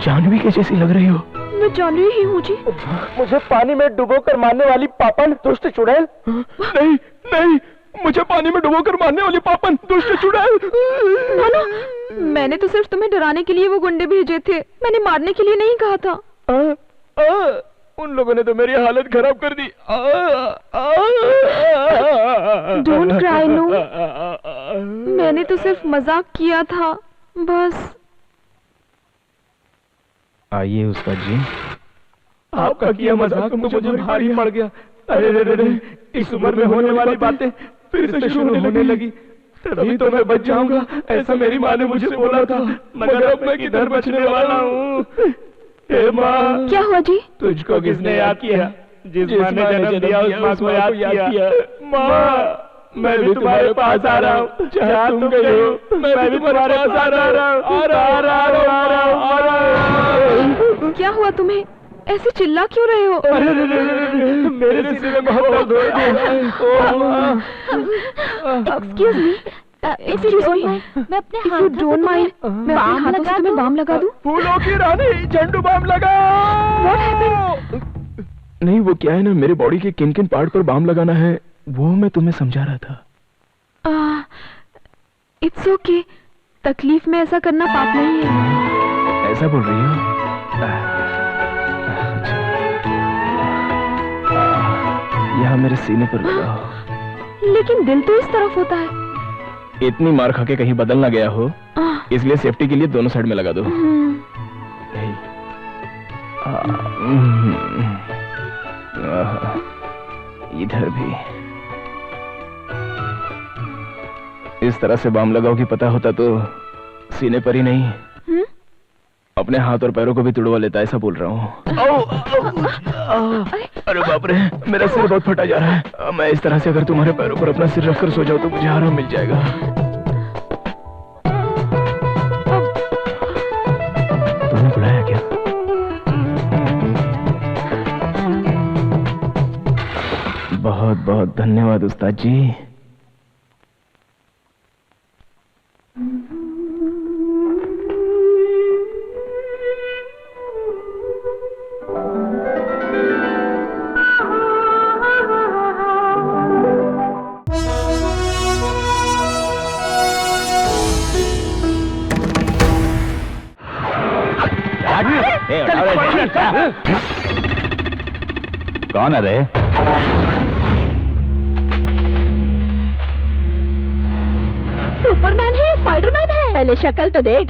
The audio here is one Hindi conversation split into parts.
जानवी के जैसी लग रही हो। मैं जानवी ही हूँ जी। मुझे पानी में डुबोकर मारने वाली पापन दुष्ट चुड़ैल। नहीं नहीं, मुझे पानी में डुबोकर मारने वाली पापन दुष्ट चुड़ैल। नाना, मैंने तो सिर्फ तुम्हें डराने के लिए वो गुंडे भेजे थे, मैंने मारने के लिए नहीं कहा था। उन लोगों ने तो मेरी हालत खराब कर दी। डोंट क्राई नो, मैंने तो सिर्फ मजाक किया था बस। आइए उस्ताद जी। आपका किया मजाक तो मुझे भारी पड़ गया। अरे इस उम्र में होने वाली बातें फिर से शुरू होने लगी। तभी तो मैं बच जाऊंगा, ऐसा मेरी माँ ने मुझे बोला था, मगर अब मैं किधर बचने वाला हूँ। हे माँ, क्या हुआ जी? तुझको किसने याद किया? जिस माँ ने जन्म दिया उस माँ को याद किया। माँ, मैं भी तुम्हारे पास आ रहा हूँ, जहाँ तुम गई हो मैं भी तुम्हारे पास आ रहा हूँ। क्या हुआ तुम्हें? ऐसे चिल्ला क्यों रहे हो? मेरे सीने में बहुत दर्द हो रहा है। एक्सक्यूज मी, मैं अपने हाथ डोंट माइंड, मैं अपने हाथों से तुम्हें बाम लगा दूं? फूलों की रानी, झंडू बाम लगा। What happened? नहीं, वो क्या है ना, मेरे बॉडी के किन किन पार्ट पर बाम लगाना है वो मैं तुम्हें समझा रहा था। इट्स ओके, तकलीफ में ऐसा करना पाप नहीं है। ऐसा बोल रही हो? यहाँ मेरे सीने पर लगाओ। लेकिन दिल तो इस तरफ होता है। इतनी मार खा के कहीं बदल ना गया हो, इसलिए सेफ्टी के लिए दोनों साइड में लगा दो। इधर भी इस तरह से बाम लगाओ, पता होता तो सीने पर ही नहीं अपने हाथ और पैरों को भी तुड़वा लेता, ऐसा बोल रहा हूँ। अरे बाप रे, मेरा सिर बहुत फटा जा रहा है। मैं इस तरह से अगर तुम्हारे पैरों पर अपना सिर रखकर सो जाऊं तो मुझे आराम मिल जाएगा। तुमने बुलाया क्या? बहुत बहुत धन्यवाद उस्ताद जी। कौन है रे? सुपरमैन है, स्पाइडरमैन है, पहले शक्ल तो देख।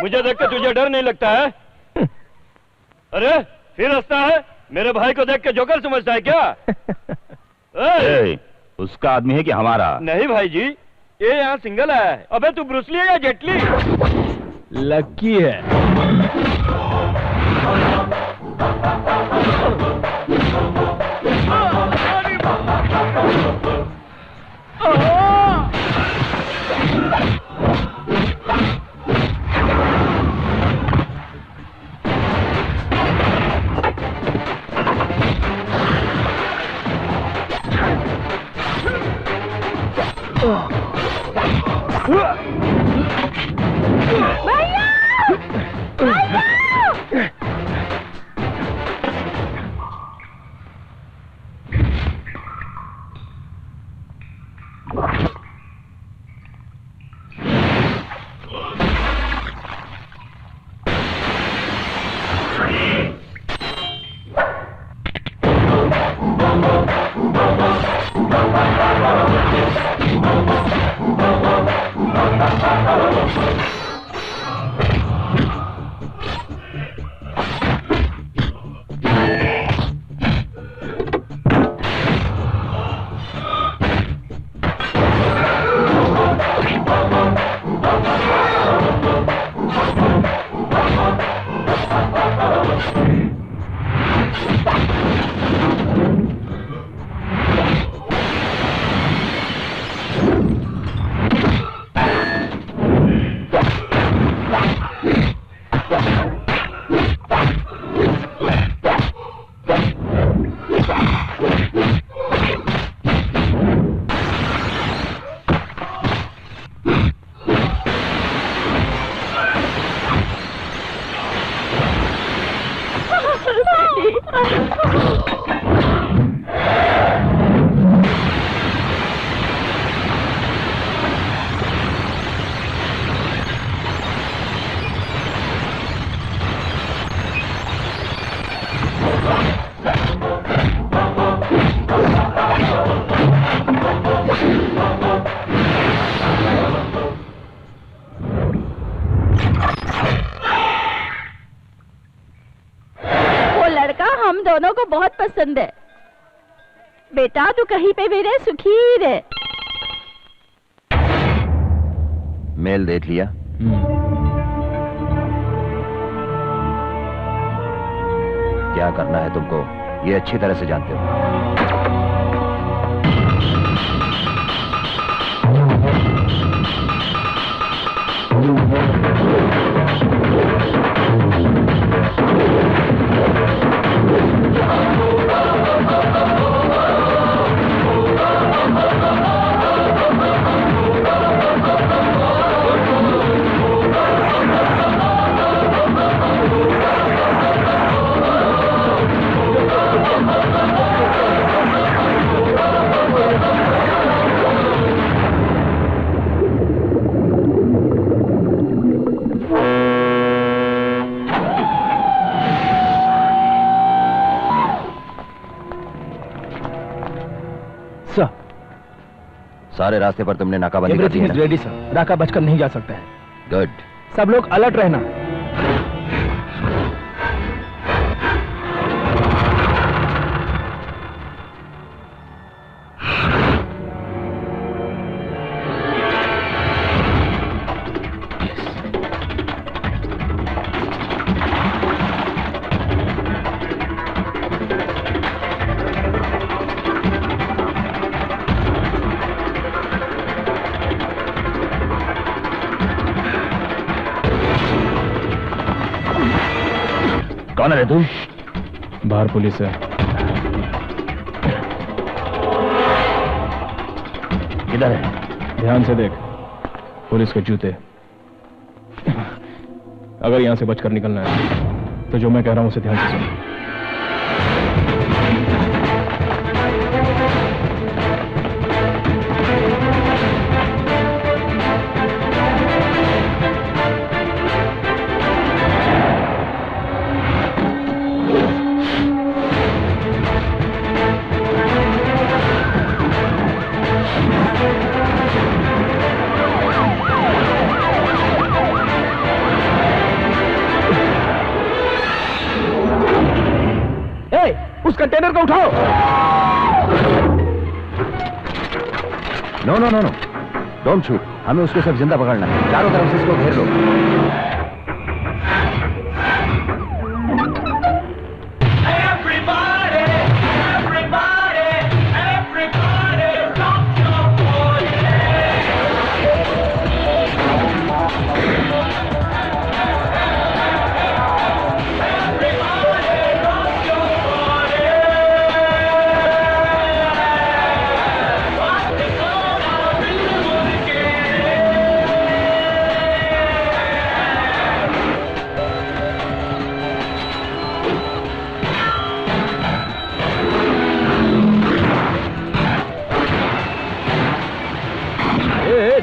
मुझे देख के तुझे डर नहीं लगता है? अरे फिर हंसता है? मेरे भाई को देख के जोकर समझता है क्या? उसका आदमी है कि हमारा? नहीं भाई जी, ये यहाँ सिंगल है। अबे तू ब्रूसली है या जेटली? लकी है। दोनों को बहुत पसंद है। बेटा तू कहीं पे भी रहे, सुखी रहे। मेल देख लिया? क्या करना है तुमको ये अच्छी तरह से जानते हो। सारे रास्ते पर तुमने नाकाबंदी कर दी है ना? रेडी सर, नाका बचकर नहीं जा सकता है। गुड। सब लोग अलर्ट रहना। कौन है रे तू? बाहर पुलिस है। किधर है? ध्यान से देख, पुलिस के जूते। अगर यहां से बचकर निकलना है तो जो मैं कह रहा हूं उसे ध्यान से सुन। उस कंटेनर को उठाओ। No no no no, don't shoot. हमें उसको सिर्फ जिंदा पकड़ना है। चारों तरफ से इसको घेर लो।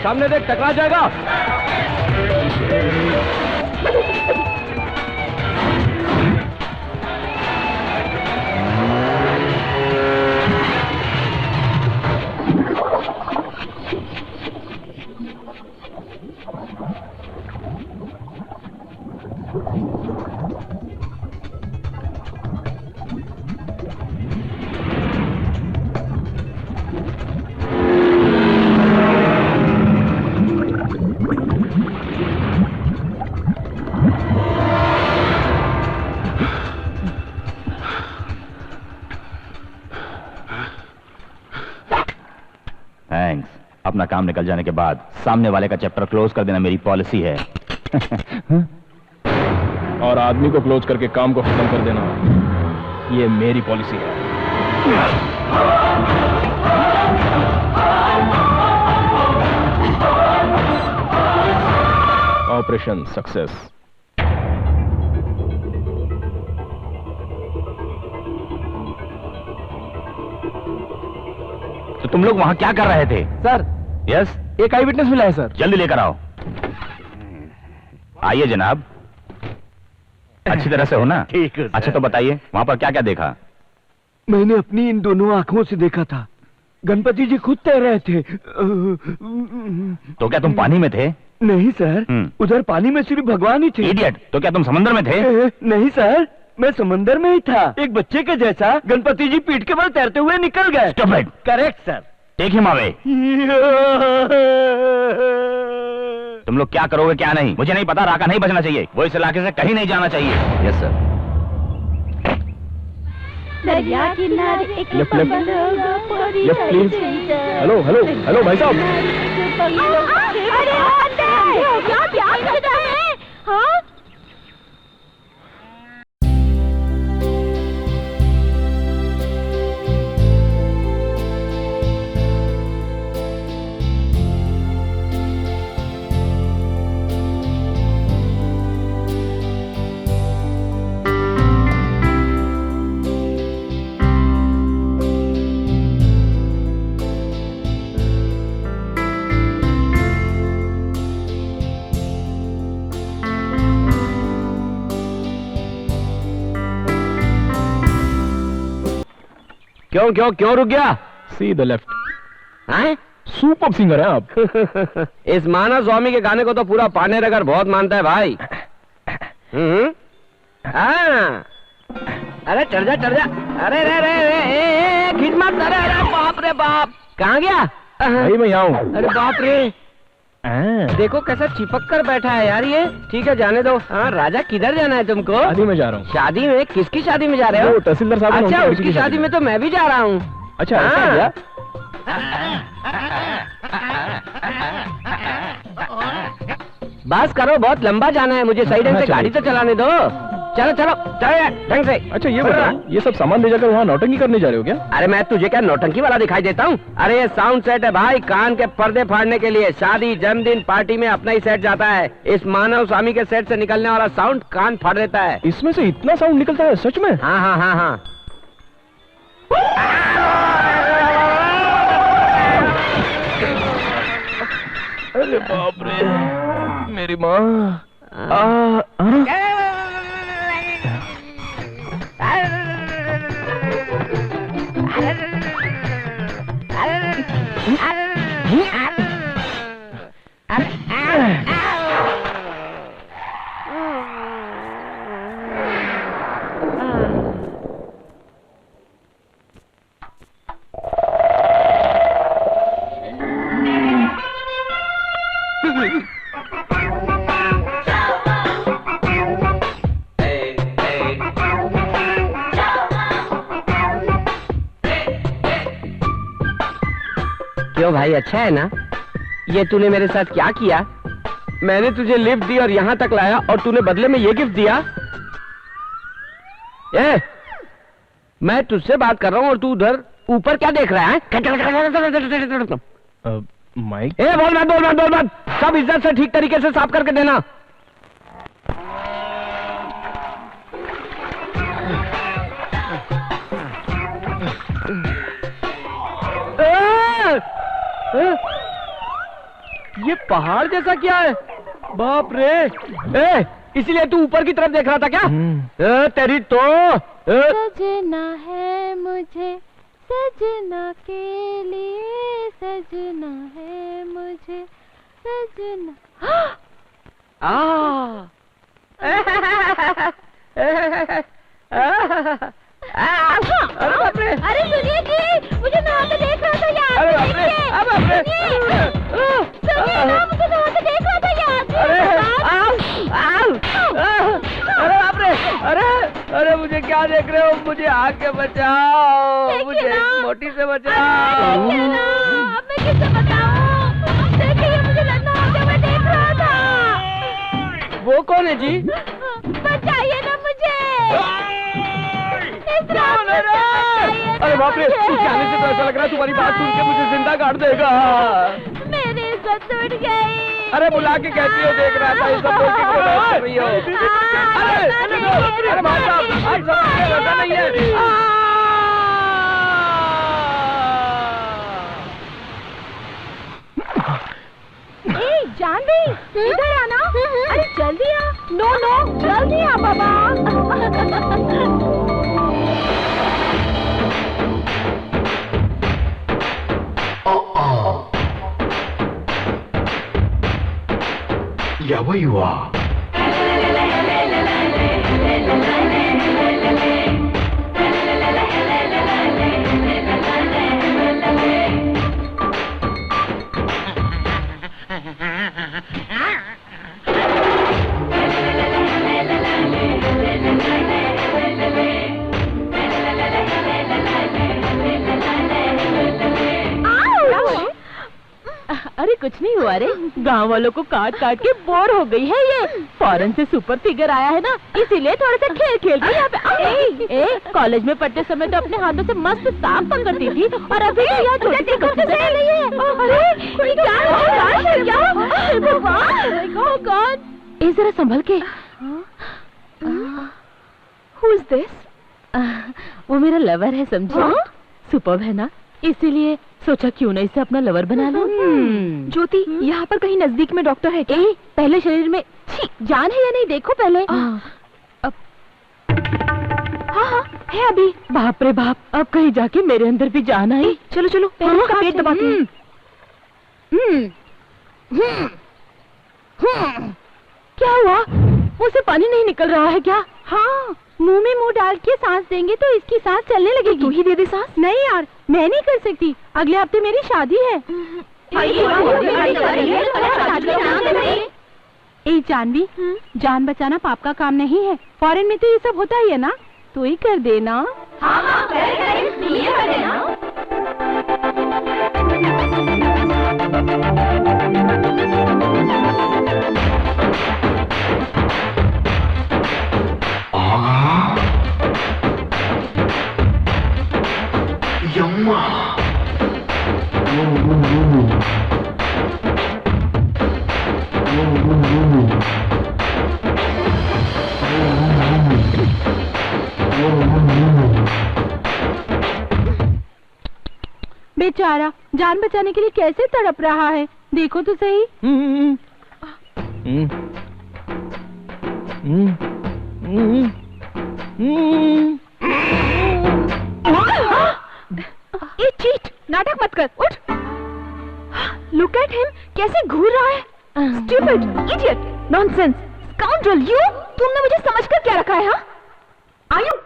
सामने देख, टकरा जाएगा। अपना काम निकल जाने के बाद सामने वाले का चैप्टर क्लोज कर देना मेरी पॉलिसी है। और आदमी को क्लोज करके काम को खत्म कर देना, ये मेरी पॉलिसी है। Operation success. तो तुम लोग वहां क्या कर रहे थे? सर, यस, एक आई विटनेस मिला है सर। जल्दी लेकर आओ। आइए जनाब। अच्छी तरह से हो ना? ठीक है। अच्छा तो बताइए वहां पर क्या क्या देखा? मैंने अपनी इन दोनों आंखों से देखा था, गणपति जी खुद तैर रहे थे। तो क्या तुम पानी में थे? नहीं सर, उधर पानी में सिर्फ भगवान ही थे। इडियट, तो क्या तुम समंदर में थे? नहीं सर। मैं समंदर में ही था, एक बच्चे के जैसा गणपति जी पीठ के बल तैरते हुए निकल गए। Correct sir. Take him away. तुम लोग क्या करोगे क्या नहीं मुझे नहीं पता। राका नहीं बचना चाहिए, वो इस इलाके से कहीं नहीं जाना चाहिए। Yes sir. दरिया किनारे एक लेफ्ट, लेफ्ट। परी left, please. Hello hello hello भाई साहब। अरे अंदर क्या प्यार करता है? हाँ क्यों क्यों क्यों रुक गया? See the left. हैं? सुपर सिंगर है आप। इस मानव स्वामी के गाने को तो पूरा पानेनगर बहुत मानता है भाई। हाँ। अरे चढ़ जा चढ़ जा। अरे रे रे रे खींच मत। अरे अरे बाप रे बाप, कहाँ गया? भाई मैं यहाँ हूँ। अरे बाप रे, देखो कैसा चिपक कर बैठा है यार ये। ठीक है जाने दो। हाँ राजा किधर जाना है तुमको? शादी में जा रहा हूँ। शादी में? किसकी शादी में जा रहे हो? तहसीलदार साहब। अच्छा उसकी शादी में तो मैं भी जा रहा हूँ। अच्छा ऐसा है क्या? बस करो, बहुत लंबा जाना है मुझे। सही ढंग से गाड़ी तो चलाने दो। चलो चलो चलो ढंग से। अच्छा ये बताओ, ये सब सामान ले जाकर वहाँ नौटंकी करने जा रहे हो क्या? अरे मैं तुझे क्या नौटंकी वाला दिखाई देता हूँ? अरे ये साउंड सेट है भाई, कान के पर्दे फाड़ने के लिए। शादी जन्मदिन पार्टी में अपना ही सेट जाता है। इस मानव स्वामी के सेट से निकलने वाला साउंड कान फाड़ देता है। इसमें से इतना साउंड निकलता है सच में? हाँ हाँ हाँ हाँ। अरे बाप रे, मेरी माँ। क्यों भाई, अच्छा है ना? ये तूने मेरे साथ क्या किया? मैंने तुझे लिफ्ट दी और यहाँ तक लाया और तूने बदले में ये गिफ्ट दिया? मैं तुझसे बात कर रहा हूँ और तू उधर ऊपर क्या देख रहा है? माइक। बोल मत। सब इज्जत से ठीक तरीके से साफ करके देना। ये पहाड़ जैसा क्या है? बाप रे। इसलिए तू ऊपर की तरफ देख रहा था क्या? तेरी तो सजना है मुझे, सजना के लिए सजना है मुझे, सजना। अरे सुनिए जी, मुझे नहाते देख रहा था यार। अरे बाप रे, सुनिए ना, मुझे नहाते देख रहा था यार। अरे बाप रे, अरे मुझे क्या देख रहे हो? मुझे आके बचाओ, मुझे इस मोटी से बचाओ। अब मैं किससे बताऊं? देखिए मुझे नहाते हुए देख रहा था। वो कौन है जी? बचाइए ना मुझे। अरे बाप रे, उसके आने से तो ऐसा लग रहा है तुम्हारी बात सुन के मुझे जिंदा काट देगा। मेरी इज्जत टूट गई। अरे बुला के कहती हो, देख रहा था ये सब बोल के क्यों बात कर रही हो? अरे भाई साहब, आज समझ में वैसा नहीं है। जानवी, इधर आना। अरे जल्दी आ। नो जल्दी आ बाबा। Yeah, where you are? अरे कुछ नहीं हुआ रे, गांव वालों को काट काट के बोर हो गई है ये। फॉरेन से सुपर फिगर आया है ना, इसीलिए थोड़ा सा खेल खेल के यहाँ पे कॉलेज में पढ़ते समय तो अपने हाथों से मस्त सांप पकड़ती थी, और अभी तो यहाँ छोटी बच्चे से रही है। अरे क्या जरा संभल के। Who is this? वो मेरा लवर है, समझो। सुपर है ना, इसीलिए सोचा क्यों ना इसे अपना लवर बना लो। ज्योति, यहाँ पर कहीं नजदीक में डॉक्टर है क्या? पहले शरीर में जान है या नहीं देखो पहले। हाँ है अभी। बाप रे बाप, अब कहीं जाके मेरे अंदर भी जान आई। चलो चलो, पहले उसका पेट दबाते हैं। क्या हुआ? मुंह से पानी नहीं निकल रहा है क्या? हाँ, मुंह में मुंह डाल के सांस देंगे तो इसकी सांस चलने लगेगी। तू ही दे दे सांस। नहीं यार, मैं नहीं कर सकती, अगले हफ्ते मेरी शादी है। ए जानवी, जान बचाना पाप का काम नहीं है। फॉरेन में तो ये सब होता ही है ना, तो ही कर देना। बेचारा जान बचाने के लिए कैसे तड़प रहा है, देखो तो सही। ये चीट, नाटक मत कर, उठ। Look at him, कैसे घूर रहा है। Stupid, idiot, nonsense, scoundrel, you! तुमने मुझे समझकर क्या रखा है? हाँ? आयु।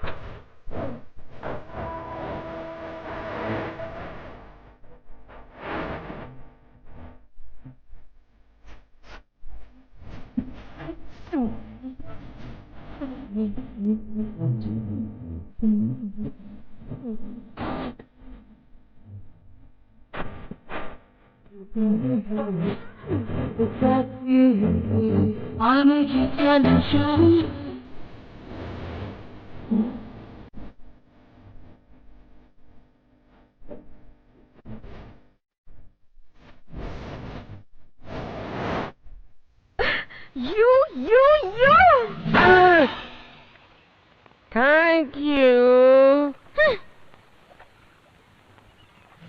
Thank you.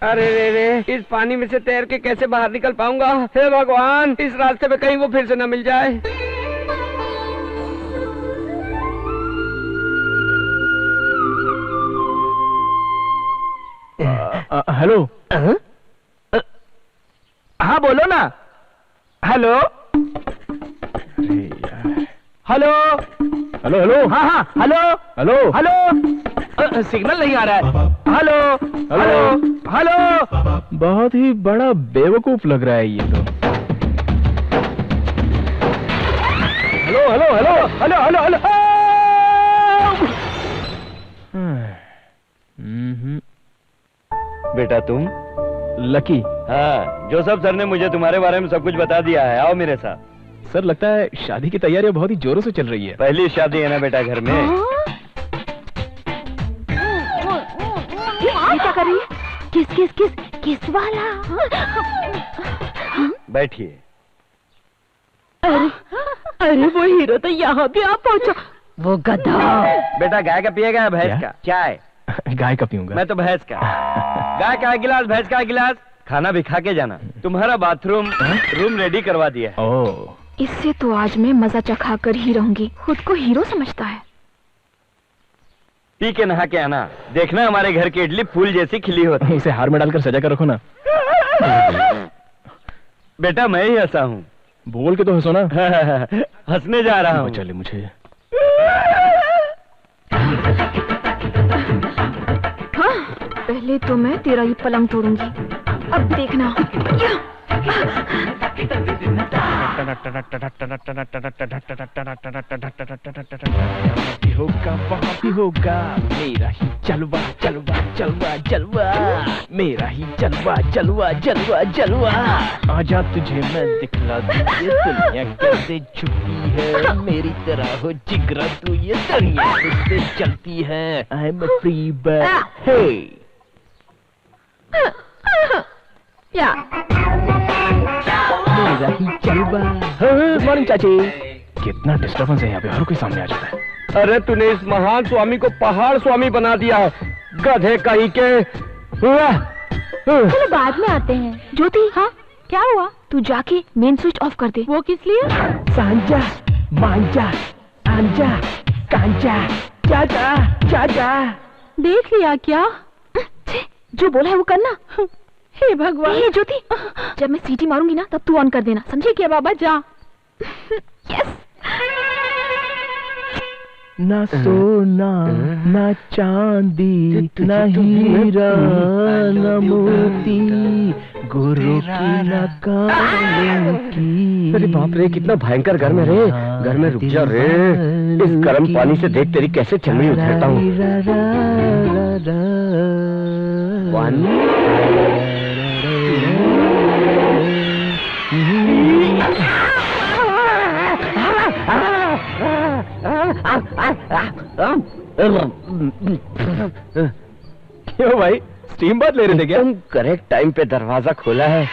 अरे रे, इस पानी में से तैर के कैसे बाहर निकल पाऊंगा? हे भगवान, इस रास्ते पे कहीं वो फिर से न मिल जाए। हेलो। हाँ बोलो ना। Hello hello hello hello. हाँ हाँ हेलो हेलो हेलो। सिग्नल नहीं आ रहा है। Hello hello hello. बहुत ही बड़ा बेवकूफ लग रहा है ये तो। Hello hello hello hello hello hello. बेटा तुम? लकी। हाँ, जोसेफ सर ने मुझे तुम्हारे बारे में सब कुछ बता दिया है। आओ मेरे साथ। सर लगता है शादी की तैयारियां बहुत ही जोरों से चल रही है। पहली शादी है ना बेटा घर में। ये क्या कर रही है? किस किस किस किस वाला? बैठिए। अरे वो हीरो तो यहाँ भी आ पहुँचा। वो गधा। बेटा गाय का पिएगा या भैंस का? चाय। गाय का पीऊंगा। मैं तो भैंस का। गाय का गिलास, भैंस का गिलास। खाना भी खा के जाना। तुम्हारा बाथरूम रूम रेडी करवा दिया है। ओह, इससे तो आज मैं मजा चखा कर ही रहूंगी। खुद को हीरो समझता है। पी के नहा के आना, देखना हमारे घर की इडली फूल जैसी खिली होती। उसे हार में डालकर सजा कर रखो ना। बेटा मैं ही हंसा हूँ। बोल के तो हंसो ना। हंसने जा रहा हूँ। चले मुझे। पहले तो मैं तेरा ये पलंग तोड़ूंगी, अब देखना। होगा वहाँ भी होगा मेरा ही जलवा जलवा जलवा जलवा, मेरा ही जलवा जलवा जलवा जलवा। आजा तुझे मैं दिखला दूं ये दुनिया कैसे छुपी है, मेरी तरह हो जिगरा तू ये दुनिया किससे चलती है। I am a free bird. Hey या मेरा ही जलवा। मॉर्निंग चाची। कितना डिस्टर्बेंस है यहाँ पे, हर कोई सामने आ जाता है। अरे तूने इस महान स्वामी को पहाड़ स्वामी बना दिया है, गधे कहीं के। चलो बाद में आते हैं। ज्योति, हाँ क्या हुआ? तू जाके मेन स्विच ऑफ कर दे। वो किस लिए? सांजा मांजा आंजा कांजा चाचा चाचा। देख लिया क्या? जो बोला है वो करना। हे भगवान। ये ज्योति, जब मैं सीटी मारूंगी ना तब तू ऑन कर देना, समझे क्या? बाबा जा। यस। ना सोना ना चांदी ना हीरा ना मोती, गुरु की ना की। अरे बाप रे, कितना भयंकर गर्म है रे। घर में रुक जा रे, इस गर्म पानी से देख तेरी कैसे चमड़ी उधेड़ता हूँ। क्यों भाई, स्टीम बात ले रहे थे क्या? तुम करेक्ट टाइम पे दरवाजा खोला है।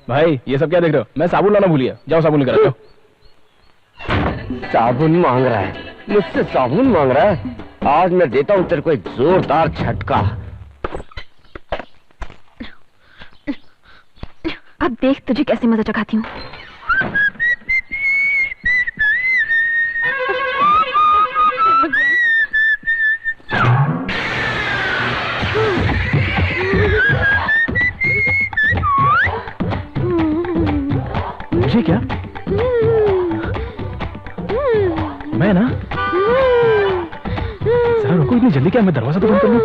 भाई ये सब क्या देख रहे हो? मैं साबुन लाना भूल गया, जाओ साबुन लेकर आओ। साबुन मांग रहा है, मुझसे साबुन मांग रहा है। आज मैं देता हूँ तेरे को एक जोरदार झटका। अब देख तुझे कैसे मजा चखाती हूँ। मुझे क्या? मैं ना जरा रुको, इतनी जल्दी क्या? मैं दरवाजा तो बंद कर लूं।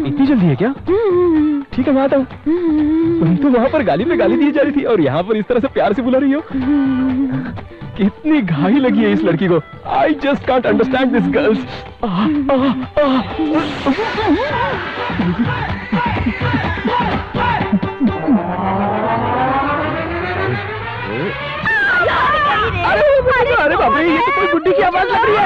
इतनी जल्दी है क्या? ठीक है मैं आता हूँ। तुम तो वहां पर गाली पे गाली दी जा रही थी और यहाँ पर इस तरह से प्यार से बुला रही हो। कितनी घाई लगी है इस लड़की को। I just can't understand this girls. अरे बाप रे, ये तो कोई गुड्डी की आवाज लग रही है।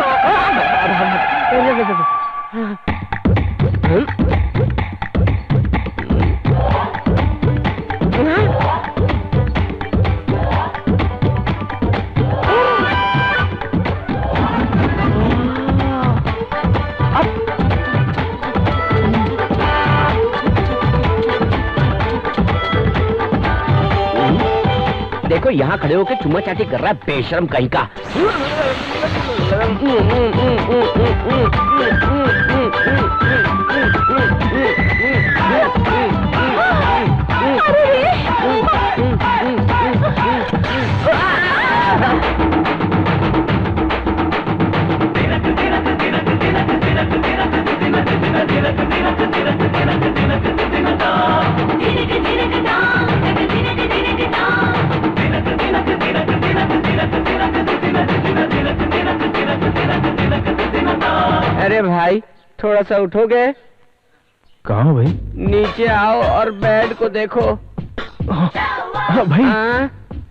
देखो यहाँ खड़े होकर चुम्मा चाटी कर रहा है, बेशरम कहीं का। अरे भाई थोड़ा सा उठोगे? कहाँ हो भाई? नीचे आओ और बेड को देखो। हाँ भाई,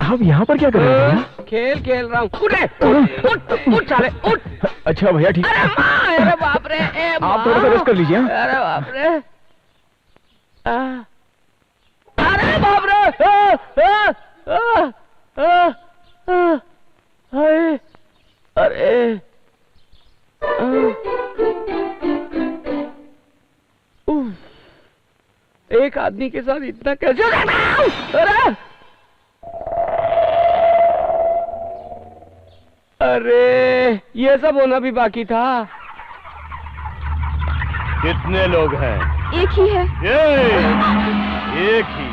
आप यहाँ पर क्या कर रहे हैं? खेल रहा हूँ। उठ साले उठ। अच्छा भैया ठीक है। अरे बाप रे, आप थोड़ा सा रेस्ट कर लीजिए। अरे बाप रे, अरे बाप रे, अरे एक आदमी के साथ इतना कैसे? अरे ये सब होना भी बाकी था। कितने लोग हैं? एक ही है। एक ही,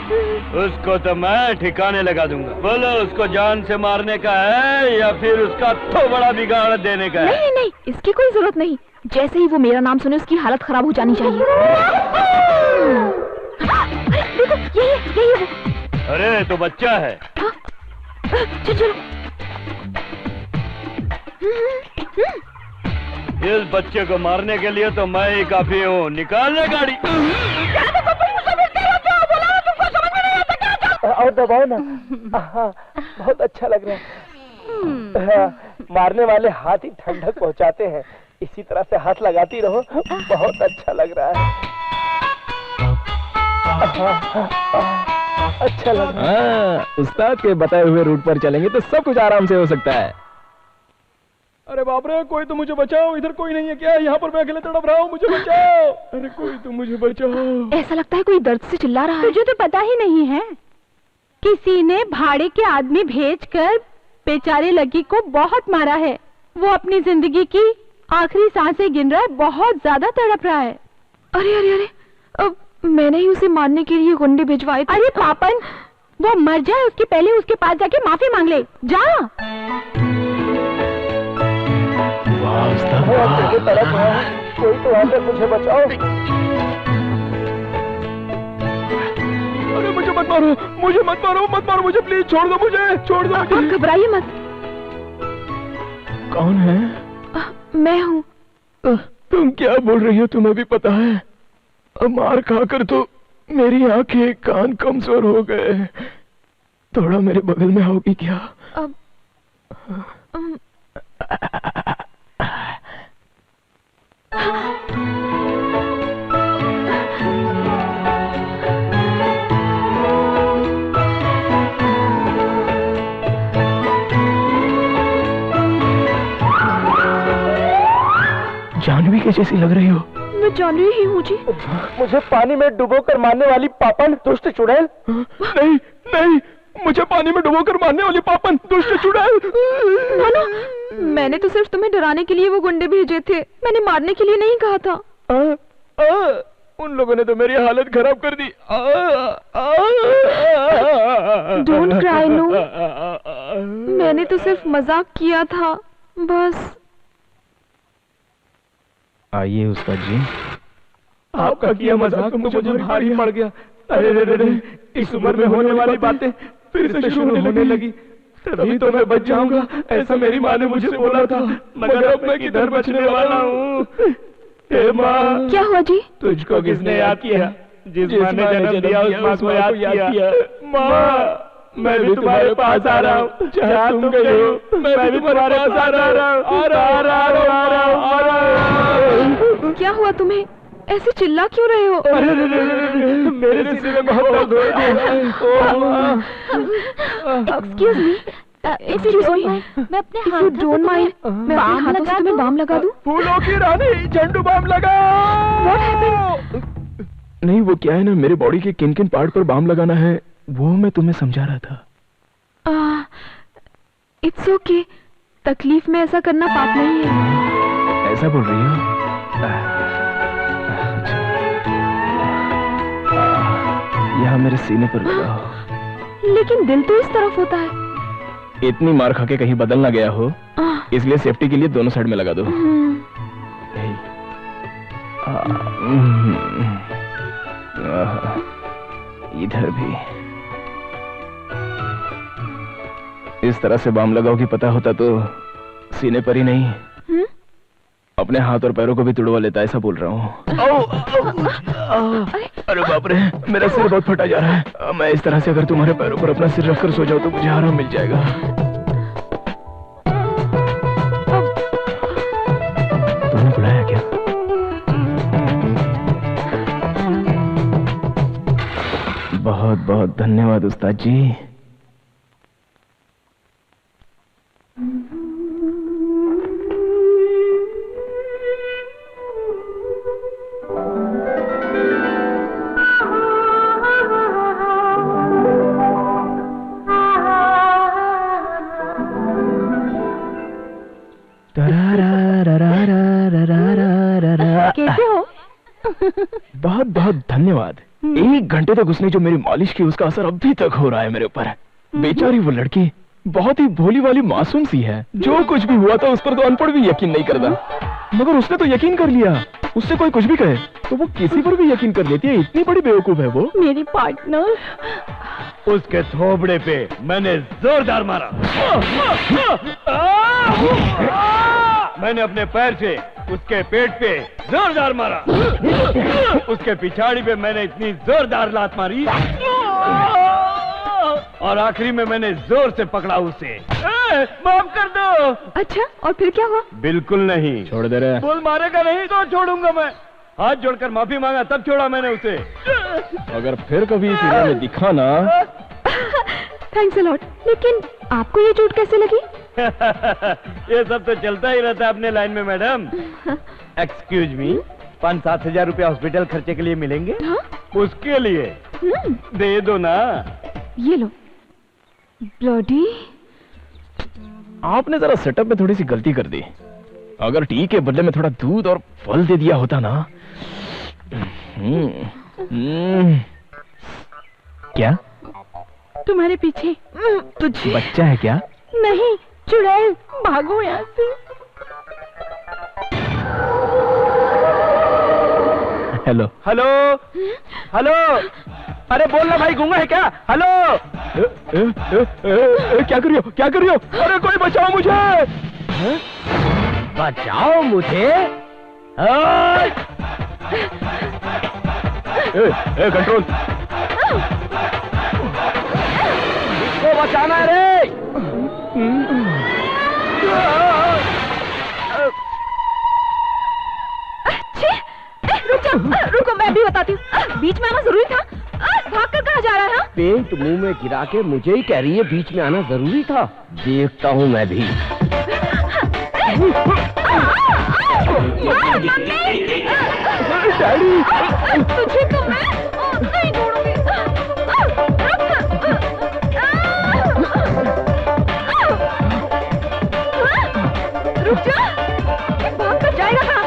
उसको तो मैं ठिकाने लगा दूंगा। बोलो, उसको जान से मारने का है या फिर उसका तो बड़ा बिगाड़ देने का है? नहीं नहीं, इसकी कोई जरूरत नहीं। जैसे ही वो मेरा नाम सुने उसकी हालत खराब हो जानी चाहिए। देखो, यही वो। अरे तो बच्चा है। चलो। इस बच्चे को मारने के लिए तो मैं ही काफी हूँ। निकालने गाड़ी। और दबाओ ना। हाँ, बहुत अच्छा लग रहा है। हाँ, मारने वाले हाथ ही ठंडक पहुंचाते हैं। इसी तरह से हाथ लगाती रहो, बहुत अच्छा लग रहा है। अच्छा लग रहा है। उस्ताद के बताए हुए रूट पर चलेंगे तो सब कुछ आराम से हो सकता है। अरे बाप रे, कोई तो मुझे बचाओ। इधर कोई नहीं है क्या? यहाँ पर मैं अकेले तड़प रहा हूँ, मुझे बचाओ। अरे कोई तो मुझे बचाओ। ऐसा लगता है कोई दर्द से चिल्ला रहा है। तुझे तो पता ही नहीं है, किसी ने भाड़े के आदमी भेजकर बेचारे लकी को बहुत मारा है। वो अपनी जिंदगी की आखिरी सांसें गिन रहा है, बहुत ज्यादा तड़प रहा है। अरे अरे अरे, अब मैंने ही उसे मारने के लिए गुंडे भिजवाए थे। अरे पापन, वो मर जाए उसके पहले उसके पास जाके माफी मांग ले। जा। कोई तो आकर मुझे बचाओ। अरे मुझे मत मारो, मुझे मत मारो, मत मारो मुझे, प्लीज छोड़ दो मुझे, छोड़ दो मुझे। आप घबराइए मत। कौन है? मैं हूँ। तुम क्या बोल रही हो? तुम्हें भी पता है मार खाकर तो मेरी आंखें कान कमजोर हो गए। थोड़ा मेरे बगल में आओगी क्या? अब जानवी के जैसी लग रही हो। मैं जानवी ही हूँ जी। मुझे पानी में डुबोकर मारने वाली पापन, दुष्ट चुड़ैल। नहीं नहीं, मुझे पानी में डुबोकर मारने वाली पापन, दुष्ट चुड़ैल। मैंने तो सिर्फ तुम्हें डराने के लिए वो गुंडे भेजे थे, मैंने मारने के लिए नहीं कहा था। उन लोगों ने तो मेरी हालत खराब कर दी। डोंट क्राई नो, मैंने तो सिर्फ मजाक किया था बस। आइए उस्ताद जी। आपका किया मजाक तो मुझे भारी पड़ गया। अरे रे रे, इस उम्र में होने वाली बातें फिर से शुरू होने लगी। तभी तो मैं बच जाऊंगा, ऐसा मेरी माँ ने मुझे बोला था, मगर अब मैं किधर बचने वाला हूँ। हे माँ, क्या हुआ जी? तुझको किसने याद किया? जिस माँ ने जन्म दिया उस माँ को याद किया। माँ, मैं भी तुम्हारे पास आ रहा हूँ, जहाँ तुम गई हो मैं भी तुम्हारे पास आ रहा हूँ। क्या हुआ तुम्हें? ऐसे चिल्ला क्यों रहे हो? अरे मेरे सीने में बहुत दर्द हो रहा है। एक्सक्यूज मी, एक्सक्यूज मी, मैं अपने इफ यू डोंट माइंड, मैं अपने हाथों से तुम्हें बाम लगा दूं? फूलों की रानी, झंडू बाम लगा। What happened? नहीं, वो क्या है ना, मेरे बॉडी के किन किन पार्ट पर बाम लगाना है वो मैं तुम्हें समझा रहा था। इट्स ओके, तकलीफ में ऐसा करना पाप नहीं है। ऐसा बोल रही हो? यहाँ मेरे सीने पर लगाओ। लेकिन दिल तो इस तरफ होता है। इतनी मार खा के कहीं बदल ना गया हो, इसलिए सेफ्टी के लिए दोनों साइड में लगा दो। इधर भी इस तरह से बाम लगाओगी, पता होता तो सीने पर ही नहीं अपने हाथ और पैरों को भी तुड़वा लेता, ऐसा बोल रहा हूँ। अरे बाप रे, मेरा सिर बहुत फटा जा रहा है। मैं इस तरह से अगर तुम्हारे पैरों पर अपना सिर रखकर सो जाऊं तो मुझे आराम मिल जाएगा। तुमने बुलाया क्या? बहुत बहुत धन्यवाद उस्ताद जी। कैसे हो? बहुत बहुत धन्यवाद। 1 घंटे तक उसने जो मेरी मालिश की उसका असर अभी तक हो रहा है मेरे ऊपर। बेचारी वो लड़की बहुत ही भोली वाली मासूम सी है। जो कुछ भी हुआ था उस पर तो अनपढ़ भी यकीन नहीं करता, मगर उसने तो यकीन कर लिया। उससे कोई कुछ भी कहे तो वो किसी पर भी यकीन कर लेती है। इतनी बड़ी बेवकूफ है वो। मेरी पार्टनर। उसके थोबड़े पे मैंने जोरदार मारा। मैंने अपने पैर से उसके पेट पे जोरदार मारा। उसके पिछाड़ी पे मैंने इतनी जोरदार लात मारी और आखिरी में मैंने जोर से पकड़ा उसे। माफ कर दो। अच्छा, और फिर क्या हुआ? बिल्कुल नहीं। छोड़ दे रहे। बोल मारेगा नहीं तो छोड़ूंगा मैं। हाथ जोड़कर माफी मांगा तब छोड़ा मैंने उसे। अगर फिर कभी इस एरिया में दिखा ना। Thanks a lot. लेकिन आपको ये चोट कैसे लगी? ये सब तो चलता ही रहता है अपने लाइन में मैडम। एक्सक्यूज मी, 5-7 हजार रुपया हॉस्पिटल खर्चे के लिए मिलेंगे? हाँ? उसके लिए दे दो ना। ये लो। ब्लडी। आपने जरा सेटअप में थोड़ी सी गलती कर दी। अगर टी के बदले में थोड़ा दूध और फल दे दिया होता ना। क्या तुम्हारे पीछे। तुझे बच्चा है क्या? नहीं, चुड़ैल। भागो यहाँ से। Hello hello hello. अरे बोलना भाई, गूंगा है क्या? हेलो। क्या कर रही हो? क्या कर रही हो? अरे कोई बचाओ मुझे। बचाओ मुझे। कंट्रोल। इसको बचाना है रे। रुको, मैं भी बताती हूँ। बीच में आना जरूरी था? भागकर कहाँ जा रहा है? पेंट मुंह में गिरा के मुझे ही कह रही है बीच में आना जरूरी था। देखता हूँ मैं भी। डैडी, तुझे तो मैं नहीं छोड़ूंगी। रुक जा। भागकर जाएगा कहाँ?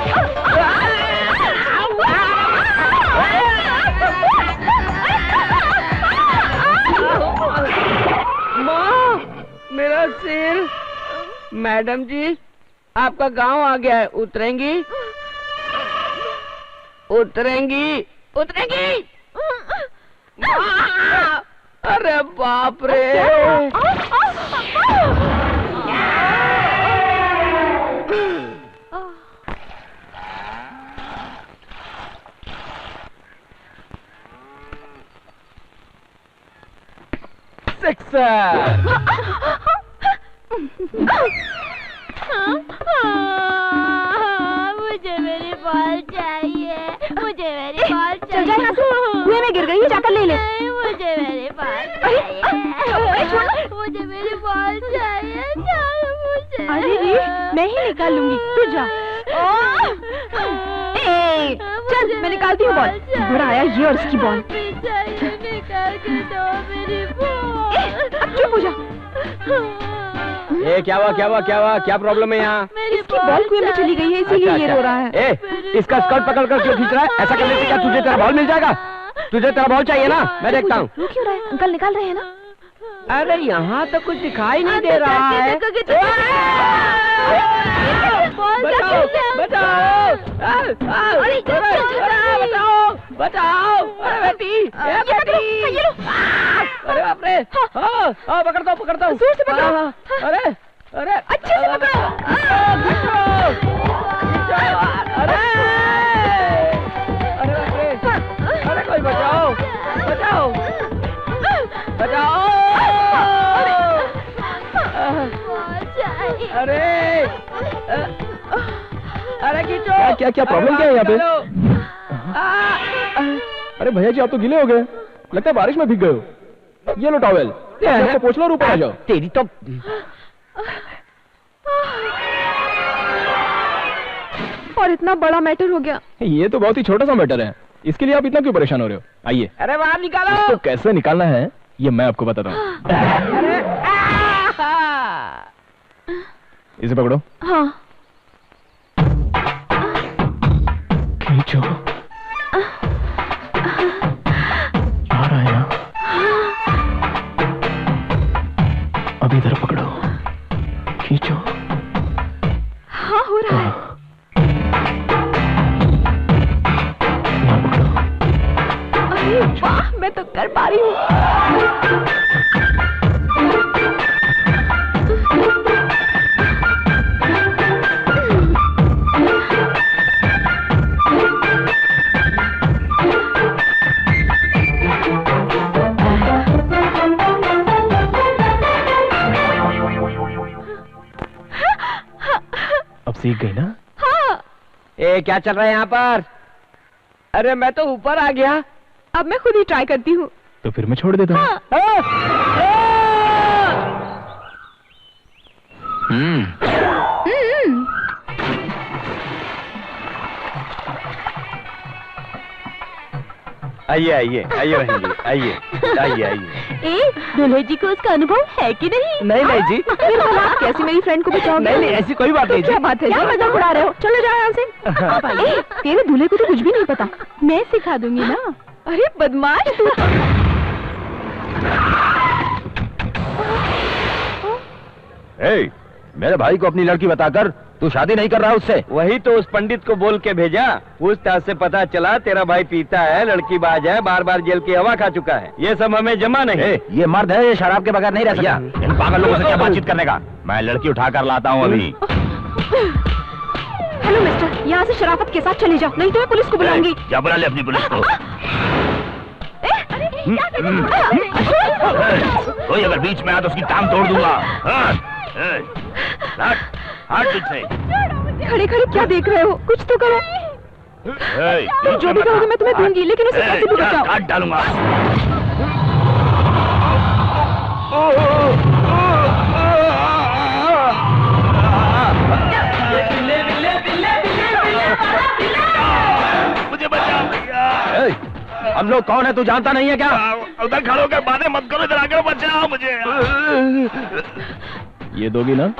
मेरा सिर। मैडम जी, आपका गांव आ गया है। उतरेंगी? उतरेंगी? उतरेंगी? अरे बाप रे। मुझे मेरी बॉल चाहिए। मुझे मेरी बॉल चल जा यहाँ से। कुएं में गिर गई है, जाकर ले ले। मुझे मेरी बॉल चाहिए। मुझे मेरी बॉल चाहिए। मुझे। अरे री, मैं ही निकाल लूंगी, तू जा। चल, मैं निकालती हूँ बॉल। बड़ा आया ये और इसकी बॉल। निकाल के दो मेरी बॉल। अब चुप हो जा। क्या हुआ? क्या हुआ? क्या हुआ? क्या प्रॉब्लम है यहाँ? इसकी बॉल कुएं में चली गई है, इसीलिए ये रो रहा है। इसका स्कर्ट पकड़ कर क्यों खींच रहा है? ऐसा करने से क्या तुझे तेरा बॉल मिल जाएगा? तुझे तेरा बॉल चाहिए ना? मैं देखता हूँ। रो क्यों रहा है? अंकल निकाल रहे हैं ना? अरे यहाँ तो कुछ दिखाई नहीं दे रहा है। बचाओ! बचाओ! बचाओ! बचाओ! अरे बेटी! बेटी! अरे बाप रे! हाँ, पकड़ता हूँ, पकड़ता हूँ। जोर से पकड़ो। अरे! अरे! अच्छे से पकड़ो। अरे! अरे बाप रे! अरे कोई बचाओ! बचाओ! बचाओ! अरे! अरे खींचो! क्या प्रॉब्लम क्या है यहाँ पे? अरे भैया जी, आप तो गीले हो गए। लगता है बारिश में भीग गए हो। ये लो टॉवेल, आपको पोंछ लो और ऊपर आ जाओ। तेरी तो। और इतना बड़ा मैटर हो गया। ये तो बहुत ही छोटा सा मैटर है, इसके लिए आप इतना क्यों परेशान हो रहे हो? आइए। अरे बाहर निकालो। इसको कैसे निकालना है ये मैं आपको बताता हूँ। इसे पकड़ो। हाँ। खींचो। सीख गई ना? हाँ। ए क्या चल रहा है यहाँ पर? अरे मैं तो ऊपर आ गया। अब मैं खुद ही ट्राई करती हूँ। तो फिर मैं छोड़ देता हूँ। हाँ। आइए आइए आइए बहन जी, आइए आइए आइए। ए दूल्हे जी को उसका अनुभव है कि नहीं? नहीं नहीं जी, फिर भला आप कैसे मेरी फ्रेंड को बचाओगे? नहीं नहीं ऐसी कोई बात नहीं जी। क्या बात है? क्या मजाक उड़ा रहे हो? चलो जाओ यहाँ से। ए, तेरे दूल्हे को तो कुछ भी नहीं पता। मैं सिखा दूंगी ना। अरे बदमाश तू। ए, मेरे भाई को अपनी लड़की बताकर तू शादी नहीं कर रहा उससे? वही तो उस पंडित को बोल के भेजा। पूछताछ से पता चला तेरा भाई पीता है, लड़की बाज है, बार बार जेल की हवा खा चुका है। ये सब हमें जमा नहीं। ये मर्द है, ये शराब के बगैर नहीं रह भैया सकता। इन पागल लोगों से क्या बातचीत करने का? मैं लड़की उठा कर लाता हूँ अभी। हेलो मिस्टर, यहाँ से शराफत के साथ चले जाओ, नहीं तो मैं पुलिस को बुलाऊंगी। क्या बुला ले अपनी पुलिस को? कोई अगर बीच में आया तो उसकी टांग तोड़ दूंगा। हट बीच से। खड़े खड़े क्या देख रहे हो? कुछ तो करो। जो भी करोगे मैं तुम्हें दूंगी, लेकिन उसे कैसे भी बचाओ। काट डालूंगा। मुझे बचाओ भैया। हम लोग कौन है तू जानता नहीं है क्या? उधर खड़े होकर बातें मत करो, इधर आकर बचाओ मुझे। ये दोगी ना?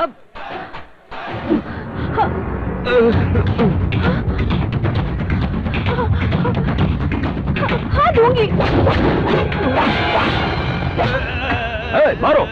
हाँ दूंगी। मारो।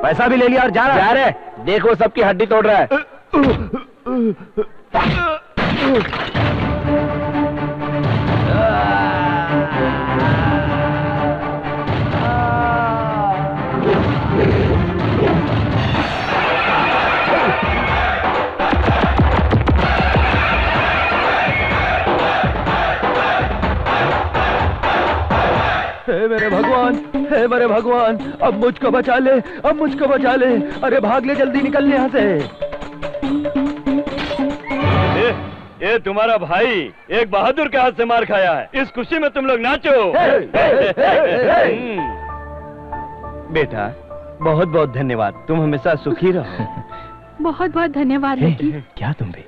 पैसा भी ले लिया और जा रहा है। देखो सबकी हड्डी तोड़ रहा है। हे मेरे भगवान, हे मेरे भगवान, अब मुझको बचा ले, अब मुझको बचा ले। अरे भाग ले, जल्दी निकल यहाँ से। ये तुम्हारा भाई एक बहादुर के हाथ से मार खाया है। इस खुशी में तुम लोग नाचो। बेटा बहुत बहुत धन्यवाद, तुम हमेशा सुखी रहो। बहुत बहुत धन्यवाद लकी। क्या तुम भी?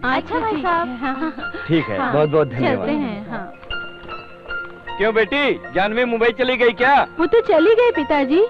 अच्छा भाई साहब। ठीक है, बहुत बहुत धन्यवाद। चलते हैं। हाँ। क्यों बेटी, जानवी मुंबई चली गई क्या? वो तो चली गई पिताजी।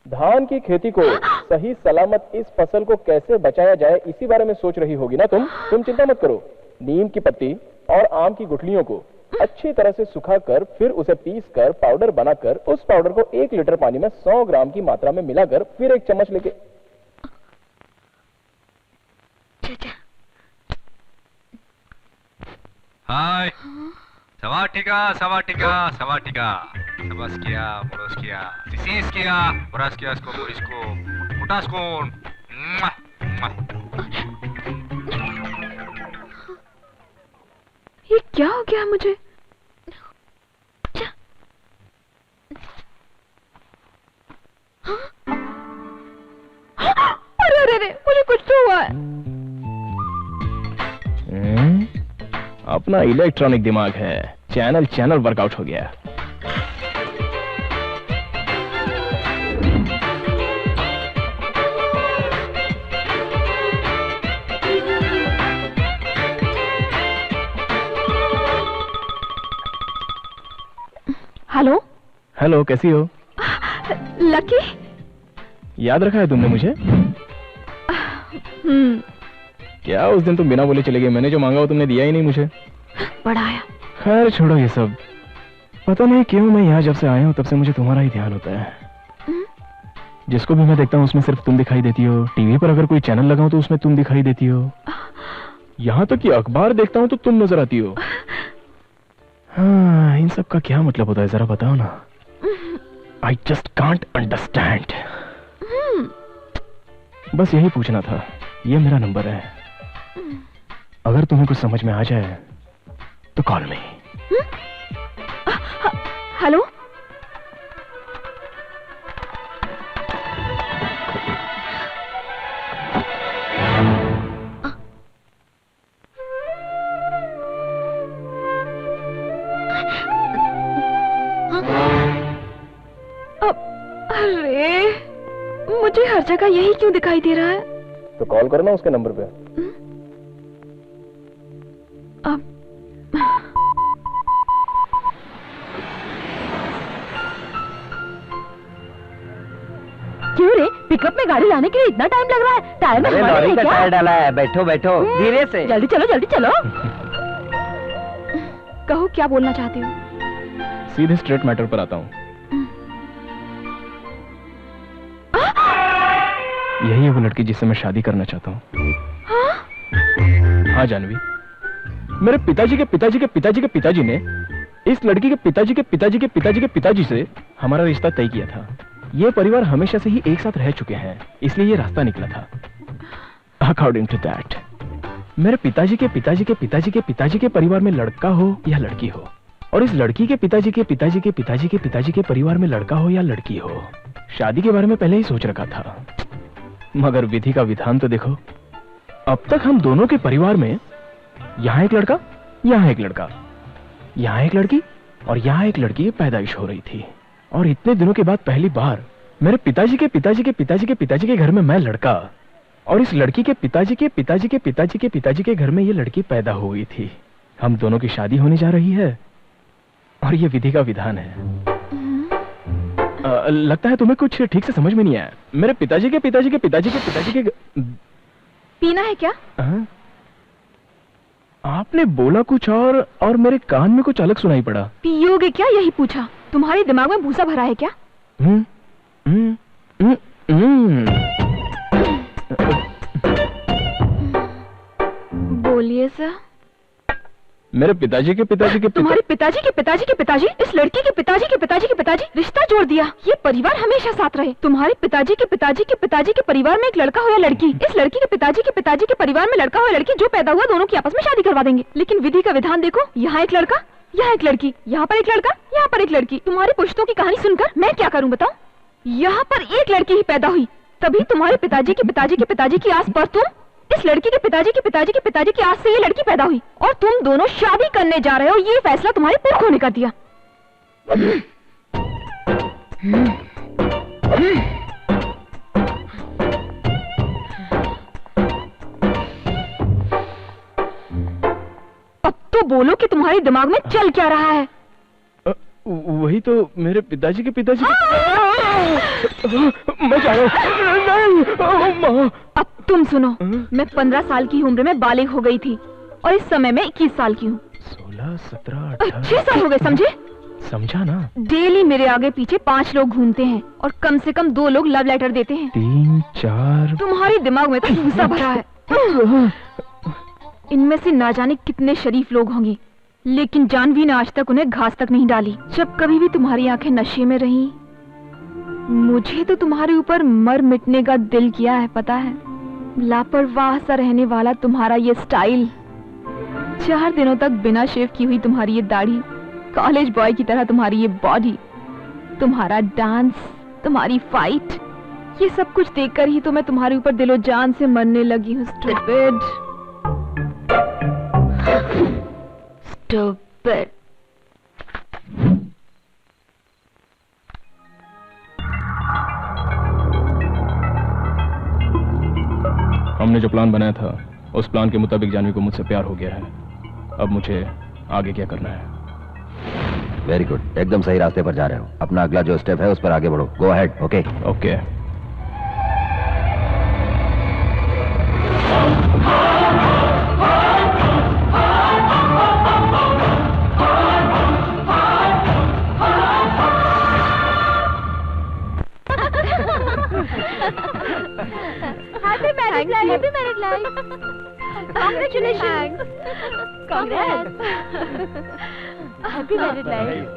धान की खेती को सही सलामत इस फसल को कैसे बचाया जाए, इसी बारे में सोच रही होगी ना तुम चिंता मत करो। नीम की पत्ती, और आम की गुठलियों को अच्छी तरह से सुखाकर फिर उसे पीसकर पाउडर बनाकर उस पाउडर को 1 लीटर पानी में 100 ग्राम की मात्रा में मिलाकर फिर 1 चम्मच लेके हाय सवाटिका सवाटिका सवाटिका सबस्किया मोरस्किया सिसिस्किया मोरस्कियास्को मोरिस्को मुटास्कोन ये क्या हो गया मुझे? अरे अरे अरे मुझे कुछ तो हुआ है। अपना इलेक्ट्रॉनिक दिमाग है, चैनल वर्कआउट हो गया। हेलो हेलो, कैसी हो? लकी, याद रखा है तुमने मुझे? क्या उस दिन तुम बिना बोले चले गए? मैंने जो मांगा वो तुमने दिया ही नहीं मुझे। बढ़ाया। खैर छोड़ो ये सब। पता नहीं क्यों मैं यहाँ जब से आया हूँ तब से मुझे तुम्हारा ही ध्यान होता है। जिसको भी मैं देखता हूँ उसमें सिर्फ तुम दिखाई देती हो। टीवी पर अगर कोई चैनल लगाऊं तो उसमें तुम दिखाई देती हो। यहाँ तक कि अखबार देखता हूँ तो तुम नजर आती हो। हाँ, इन सब का क्या मतलब होता है जरा बताओ ना। I just can't understand. बस यही पूछना था। ये मेरा नंबर है, अगर तुम्हें कुछ समझ में आ जाए तो कॉल मी। हेलो, अरे मुझे हर जगह यही क्यों दिखाई दे रहा है? तो कॉल करो ना उसके नंबर पे। अब क्यों रे, पिकअप में गाड़ी लाने के लिए इतना टाइम लग रहा है? टायर में हवा लॉरी नहीं है का क्या? टायर डाला है। बैठो बैठो, धीरे से। जल्दी चलो जल्दी चलो। कहो क्या बोलना चाहती हो? सीधे स्ट्रेट मैटर पर आता हूँ। यही है वो लड़की जिससे मैं शादी करना चाहता हूँ। हाँ जानवी, मेरे पिताजी के पिताजी के पिताजी के पिताजी ने इस लड़की के पिताजी के पिताजी के पिताजी के पिताजी से हमारा रिश्ता तय किया था। ये परिवार हमेशा से ही एक साथ रह चुके हैं, इसलिए ये रास्ता निकला था। अकॉर्डिंग टू दैट, मेरे पिताजी के पिताजी के पिताजी के पिताजी के परिवार में लड़का हो या लड़की हो, और इस लड़की के पिताजी के पिताजी के पिताजी के पिताजी के परिवार में लड़का हो या लड़की हो, शादी के बारे में पहले ही सोच रखा था। मगर विधि का विधान तो देखो। अब तक हम दोनों के परिवार में यहाँ एक लड़का, यहाँ एक लड़का, यहाँ एक लड़की और यहाँ एक लड़की की पैदाइश हो रही थी। और इतने दिनों के बाद पहली बार मेरे पिताजी के पिताजी के पिताजी के पिताजी के घर में मैं लड़का, और इस लड़की के पिताजी के पिताजी के पिताजी के पिताजी के घर में ये लड़की पैदा हो गई थी। हम दोनों की शादी होने जा रही है और ये विधि का विधान है। लगता है तुम्हें कुछ ठीक से समझ में नहीं आया। मेरे पिताजी के पिताजी के पिताजी के पिताजी के पीना है क्या? आपने बोला कुछ और मेरे कान में कुछ अलग सुनाई पड़ा। पियोगे क्या, यही पूछा। तुम्हारे दिमाग में भूसा भरा है क्या? बोलिए सर। मेरे पिताजी के पिताजी के तुम्हारे पिताजी के पिताजी के पिताजी इस लड़की के पिताजी के पिताजी के पिताजी रिश्ता जोड़ दिया। ये परिवार हमेशा साथ रहे। तुम्हारे पिताजी के पिताजी के पिताजी के परिवार में एक लड़का हो या लड़की, इस लड़की के पिताजी के पिताजी के परिवार में लड़का हो या लड़की, जो पैदा हुआ दोनों की आपस में शादी करवा देंगे। लेकिन विधि का विधान देखो, यहाँ एक लड़का, यहाँ एक लड़की, यहाँ पर एक लड़का, यहाँ पर एक लड़की। तुम्हारी पुश्तों की कहानी सुनकर मैं क्या करूँ बताओ? यहाँ पर एक लड़की ही पैदा हुई, तभी तुम्हारे पिताजी के पिताजी के पिताजी की आस पर तुम इस लड़की के पिताजी के पिताजी के पिताजी की आस से ये लड़की पैदा हुई, और तुम दोनों शादी करने जा रहे हो। ये फैसला तुम्हारे पुरखों ने कर दिया। अब तो बोलो कि तुम्हारे दिमाग में चल क्या रहा है? वही तो, मेरे पिताजी के पिताजी मैं जा रहा हूँ। अब तुम सुनो, मैं 15 साल की उम्र में बालिग हो गई थी और इस समय मैं 21 साल की हूँ। 16, 17, 6 साल हो गए, समझे? समझा ना? डेली मेरे आगे पीछे 5 लोग घूमते हैं और कम से कम 2 लोग लव लेटर देते हैं। 3, 4। तुम्हारे दिमाग में तो भूसा भरा है। इनमें से ना जाने कितने शरीफ लोग होंगे, लेकिन जानवी ने आज तक उन्हें घास तक नहीं डाली। जब कभी भी तुम्हारी आंखें नशे में रही, मुझे तो तुम्हारे ऊपर मर मिटने का दिल किया है, पता है? लापरवाह सा रहने वाला तुम्हारा ये स्टाइल, 4 दिनों तक बिना शेव की हुई तुम्हारी ये दाढ़ी, कॉलेज बॉय की तरह तुम्हारी ये बॉडी, तुम्हारा डांस, तुम्हारी फाइट, ये सब कुछ देखकर ही तो मैं तुम्हारे ऊपर दिलो जान से मरने लगी हूँ। Stupid, stupid. हमने जो प्लान बनाया था उस प्लान के मुताबिक जानवी को मुझसे प्यार हो गया है। अब मुझे आगे क्या करना है? वेरी गुड, एकदम सही रास्ते पर जा रहे हो। अपना अगला जो स्टेप है उस पर आगे बढ़ो। Go ahead. Okay okay. Happy married life. Happy married life. Congratulations. Congrats. Happy married life.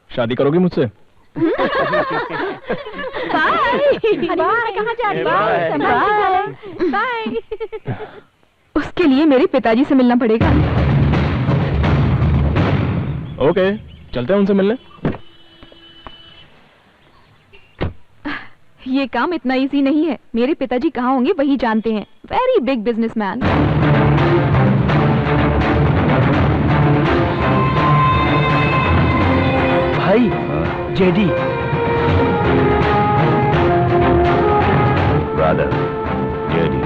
शादी करोगी मुझसे? कहाँ जा रही हो? बाय। उसके लिए मेरे पिताजी से मिलना पड़ेगा। ओके, चलते हैं उनसे मिलने। ये काम इतना इजी नहीं है। मेरे पिताजी कहाँ होंगे वही जानते हैं। Very big businessman. भाई, JD. Brother, JD.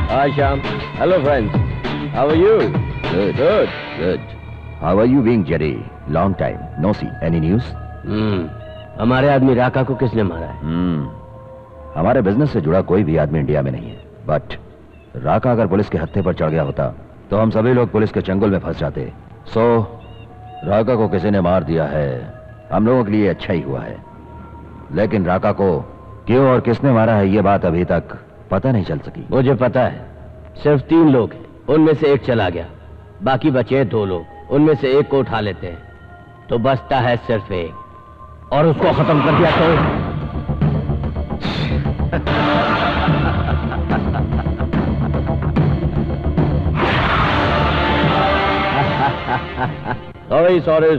Hi, Shyam. Hello, friends. How are you? Good, good, good. How are you being, Jerry? Long time. No see. Any news? हमारे आदमी राका को किसने मारा है? हमारे बिजनेस से जुड़ा कोई भी आदमी इंडिया में नहीं है। बट राका अगर पुलिस के हत्थे पर चढ़ गया होता तो हम सभी लोग पुलिस के चंगुल में फंस जाते। सो राका को किसी ने मार दिया है, हम लोगों के लिए अच्छा ही हुआ है। लेकिन राका को क्यों और किसने मारा है ये बात अभी तक पता नहीं चल सकी। मुझे पता है, सिर्फ 3 लोग हैं, उनमें से एक चला गया, बाकी बचे 2 लोग। उनमें से एक को उठा लेते हैं तो बचता है सिर्फ एक, और उसको खत्म कर दिया तो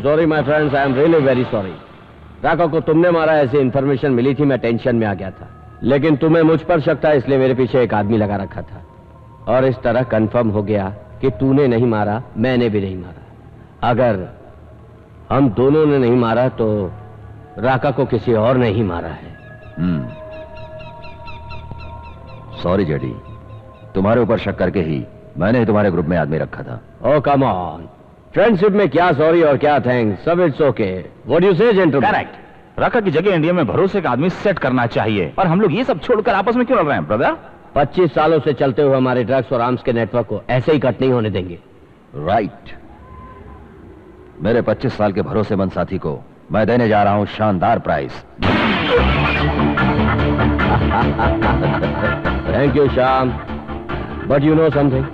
sorry my friends, I am really very sorry. Raka को तुमने मारा ऐसी इंफॉर्मेशन मिली थी, मैं टेंशन में आ गया था। लेकिन तुम्हें मुझ पर शक था, इसलिए मेरे पीछे एक आदमी लगा रखा था, और इस तरह कंफर्म हो गया कि तूने नहीं मारा, मैंने भी नहीं मारा। अगर हम दोनों ने नहीं मारा तो राका को किसी और ने ही मारा है। सॉरी जेडी, तुम्हारे ऊपर शक करके ही मैंने तुम्हारे ग्रुप में आदमी रखा था। ओह कम ऑन, फ्रेंडशिप में क्या सॉरी और क्या थैंक्स, सब it's okay. What do you से जेंटलमैन? करेक्ट। राका की जगह इंडिया में भरोसे का आदमी सेट करना चाहिए, और हम लोग ये सब छोड़कर आपस में क्यों लड़ रहे हैं ब्रदर? 25 सालों से चलते हुए हमारे ड्रग्स और आर्म्स के नेटवर्क को ऐसे ही कट नहीं होने देंगे। राइट। मेरे 25 साल के भरोसेमंद साथी को मैं देने जा रहा हूं शानदार prize. Thank you Shyam, but you know something,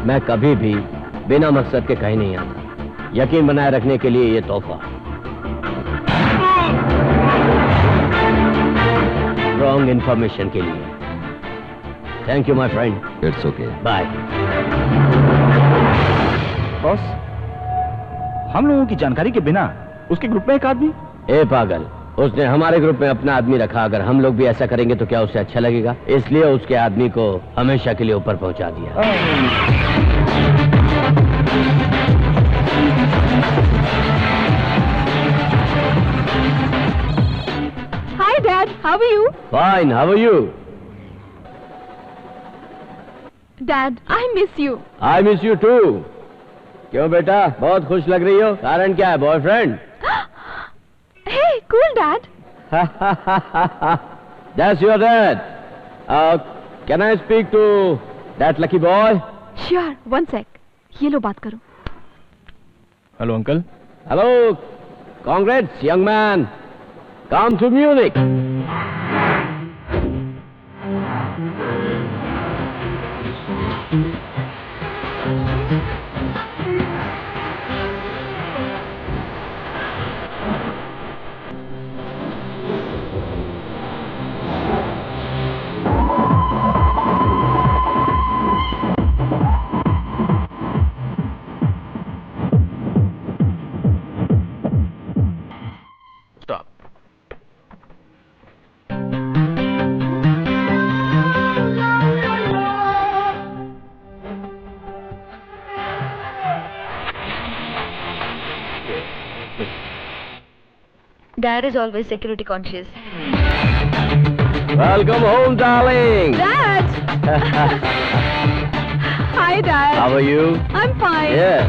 मैं कभी भी बिना मकसद के कहीं नहीं आता। यकीन बनाए रखने के लिए ये तोहफा। रॉन्ग इंफॉर्मेशन के लिए thank you my friend. It's okay, bye. Boss, हम लोगों की जानकारी के बिना उसके ग्रुप में एक आदमी। ए पागल, उसने हमारे ग्रुप में अपना आदमी रखा, अगर हम लोग भी ऐसा करेंगे तो क्या उसे अच्छा लगेगा? इसलिए उसके आदमी को हमेशा के लिए ऊपर पहुंचा दिया। Hi Dad, how are you? Fine, how are you? Dad, I miss you. I miss you too. क्यों बेटा, बहुत खुश लग रही हो? कारण क्या है, boyfriend? Hey, cool Dad. That's your dad. Can I speak to that lucky boy? Sure, one sec. ये लो बात करो. Hello uncle. Hello, congrats, young man. Come to Munich. Dad is always security conscious. Welcome home, darling. Dad. Hi Dad. How are you? I'm fine. Yeah.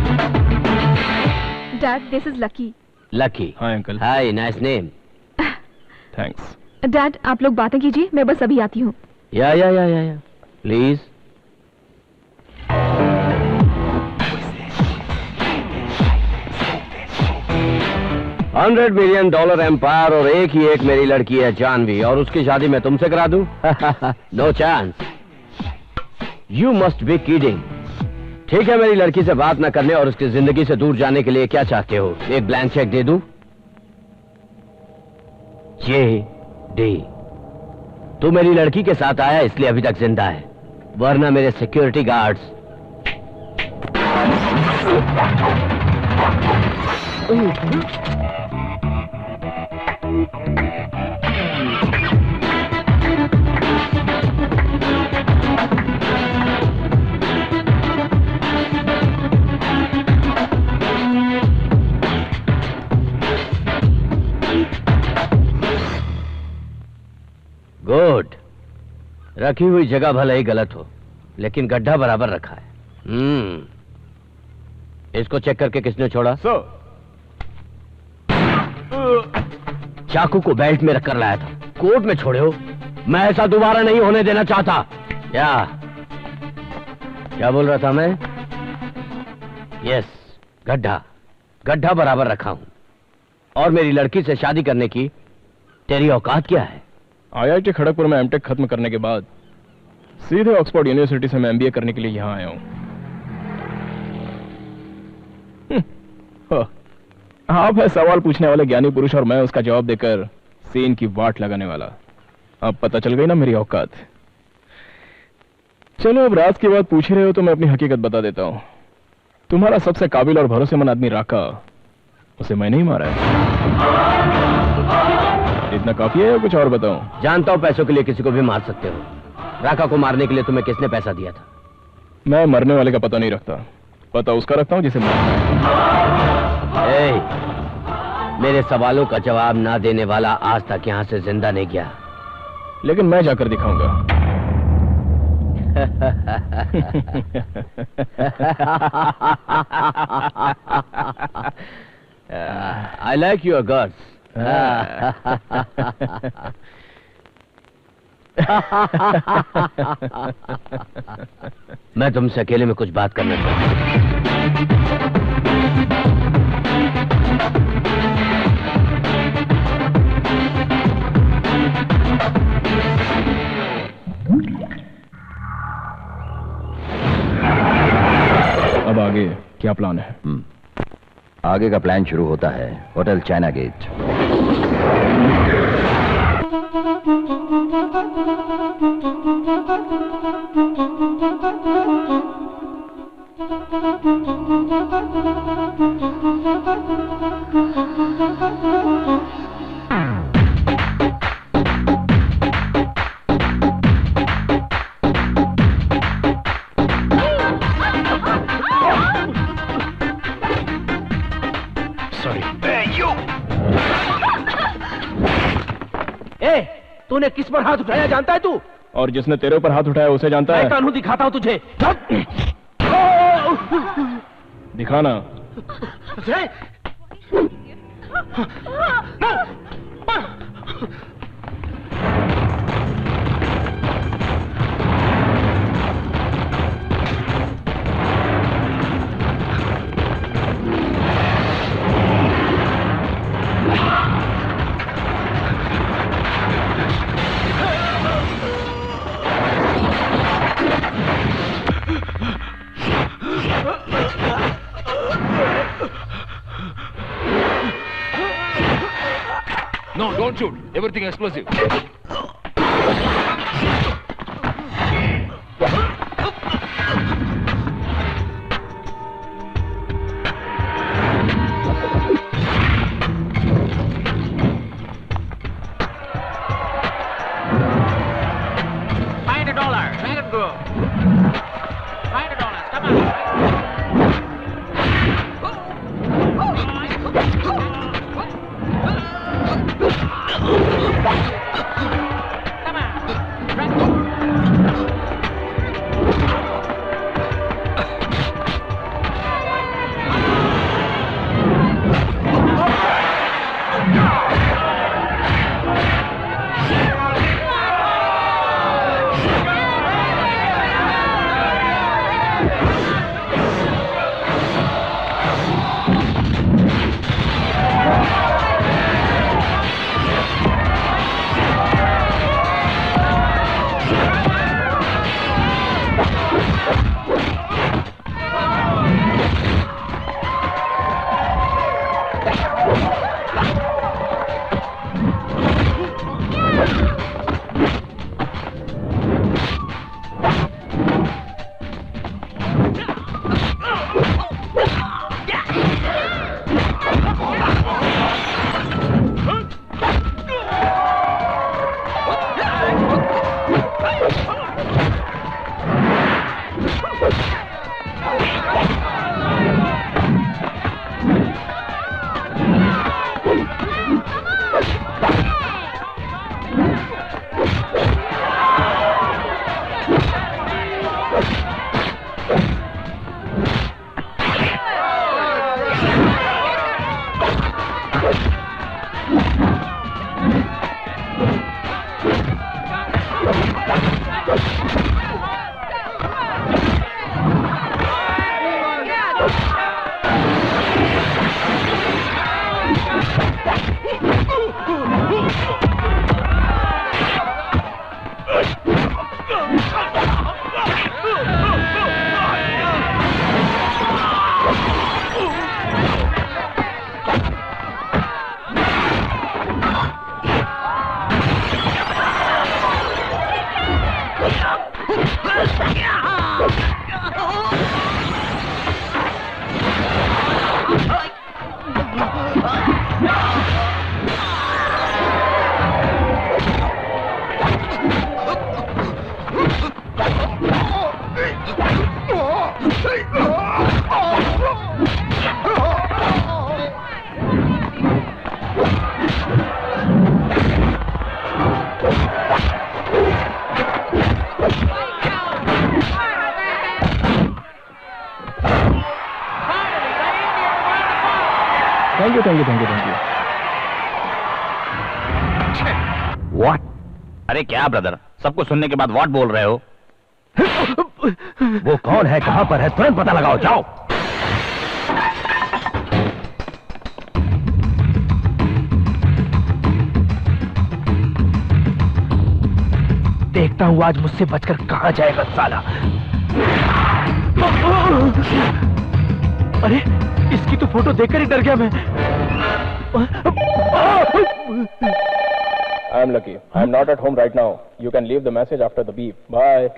Dad, this is Lucky. Lucky. Hi uncle. Hi, nice name. Thanks. Dad, आप लोग बातें कीजिए, मैं बस अभी आती हूँ. Yeah. Please. $100 million एम्पायर और एक ही एक मेरी लड़की है जानवी, और उसकी शादी मैं तुमसे करा दूं? No chance. You must be kidding. ठीक है, मेरी लड़की से बात न करने और उसकी जिंदगी से दूर जाने के लिए क्या चाहते हो? एक ब्लैंक चेक दे दूं? JD. तू मेरी लड़की के साथ आया इसलिए अभी तक जिंदा है, वरना मेरे सिक्योरिटी गार्ड्स गुड. रखी हुई जगह भले ही गलत हो, लेकिन गड्ढा बराबर रखा है. इसको चेक करके किसने छोड़ा? सर, चाकू को बेल्ट में रखकर लाया था, कोर्ट में छोड़े हो. मैं ऐसा दोबारा नहीं होने देना चाहता. क्या बोल रहा था मैं? यस, गड्ढा बराबर रखा हूं. और मेरी लड़की से शादी करने की तेरी औकात क्या है? IIT खड़गपुर में एमटेक खत्म करने के बाद सीधे ऑक्सफोर्ड यूनिवर्सिटी से मैं MBA करने के लिए यहाँ आया हूँ. आप है सवाल पूछने वाले ज्ञानी पुरुष और मैं उसका जवाब देकर सीन की वाट लगाने वाला. अब पता चल गई ना मेरी औकात. चलो, अब राज की बात पूछ ही रहे हो तो मैं अपनी हकीकत बता देता हूँ. तुम्हारा सबसे काबिल और भरोसेमंद आदमी राका, उसे मैंने ही मारा है. इतना काफी है या कुछ और बताऊं? जानता हूं पैसों के लिए किसी को भी मार सकते हो. राका को मारने के लिए तुम्हें किसने पैसा दिया था? मैं मरने वाले का पता नहीं रखता, पता उसका रखता हूं जिसे मारना है. मेरे सवालों का जवाब ना देने वाला आज तक यहां से जिंदा नहीं गया. लेकिन मैं जाकर दिखाऊंगा. I like your guts. मैं तुमसे अकेले में कुछ बात करना चाहता हूं. अब आगे क्या प्लान है? आगे का प्लान शुरू होता है होटल चाइना गेट. तूने किस पर हाथ उठाया जानता है तू? और जिसने तेरे ऊपर हाथ उठाया उसे जानता है? मैं कानून दिखाता हूँ तुझे। दिखाना। No, don't shoot. Everything explosive. Find $1. Let it go. Find $1. Come on. Thank you. What? अरे क्या ब्रदर, सबको सुनने के बाद व्हाट बोल रहे हो? वो कौन है, कहां पर है, तुरंत पता लगाओ, जाओ। देखता हूँ आज मुझसे बचकर कहां जाएगा साला। अरे इसकी तो फोटो देखकर ही डर गया मैं। I am lucky. I am not at home right now. You can leave the message after the beep. Bye.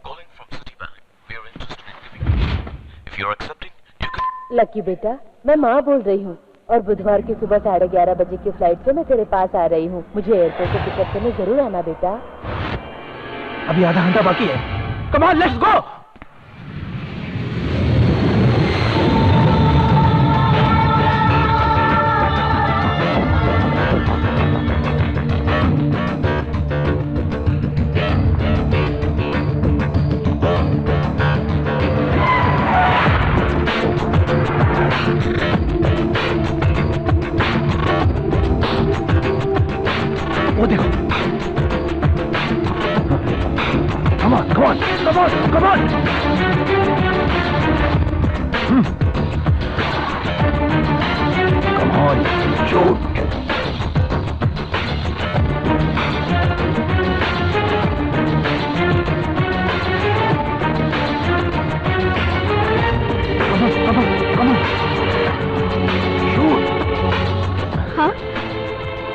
Calling from Citibank. We are interested in giving you. If you are accepting, you can. Lucky बेटा, मैं माँ बोल रही हूँ और बुधवार की सुबह 11:30 बजे की फ्लाइट से मैं तेरे पास आ रही हूँ। मुझे एयरपोर्ट से पिकअप करने जरूर आना बेटा। अभी आधा घंटा बाकी है। Come on, let's go.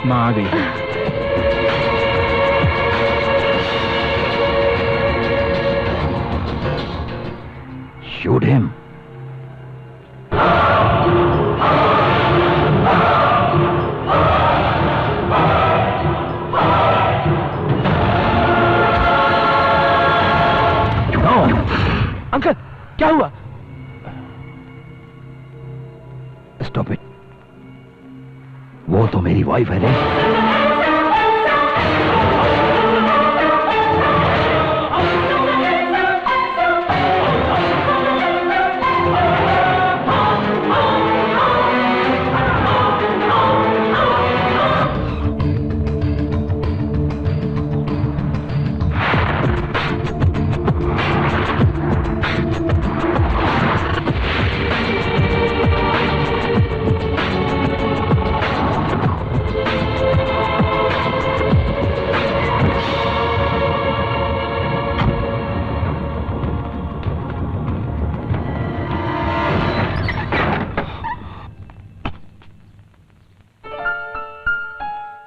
माँ आ गई है। Shoot him. अंकल क्या हुआ? Stop it. वो तो मेरी वाइफ है रे।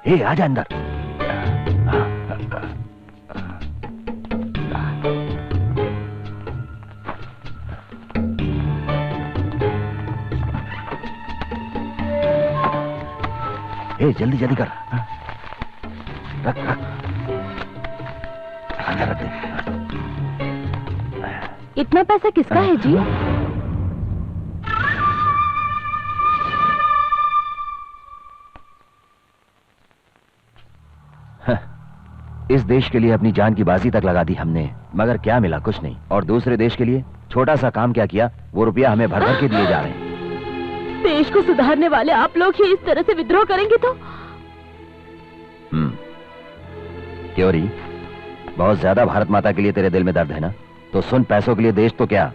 ए, आजा अंदर। ए, जल्दी जल्दी कर। रख रख अंदर रख दे। इतना पैसा किसका है जी? इस देश के लिए अपनी जान की बाजी तक लगा दी हमने, मगर क्या मिला? कुछ नहीं। और दूसरे देश के लिए छोटा सा काम क्या किया, वो रुपया हमें भर भर के दिए जा रहे हैं। देश को सुधारने वाले आप लोग ही इस तरह से विद्रोह करेंगे तो? क्यों री, बहुत ज्यादा भारत माता के लिए तेरे दिल में दर्द है ना? तो सुन, पैसों के लिए देश तो क्या,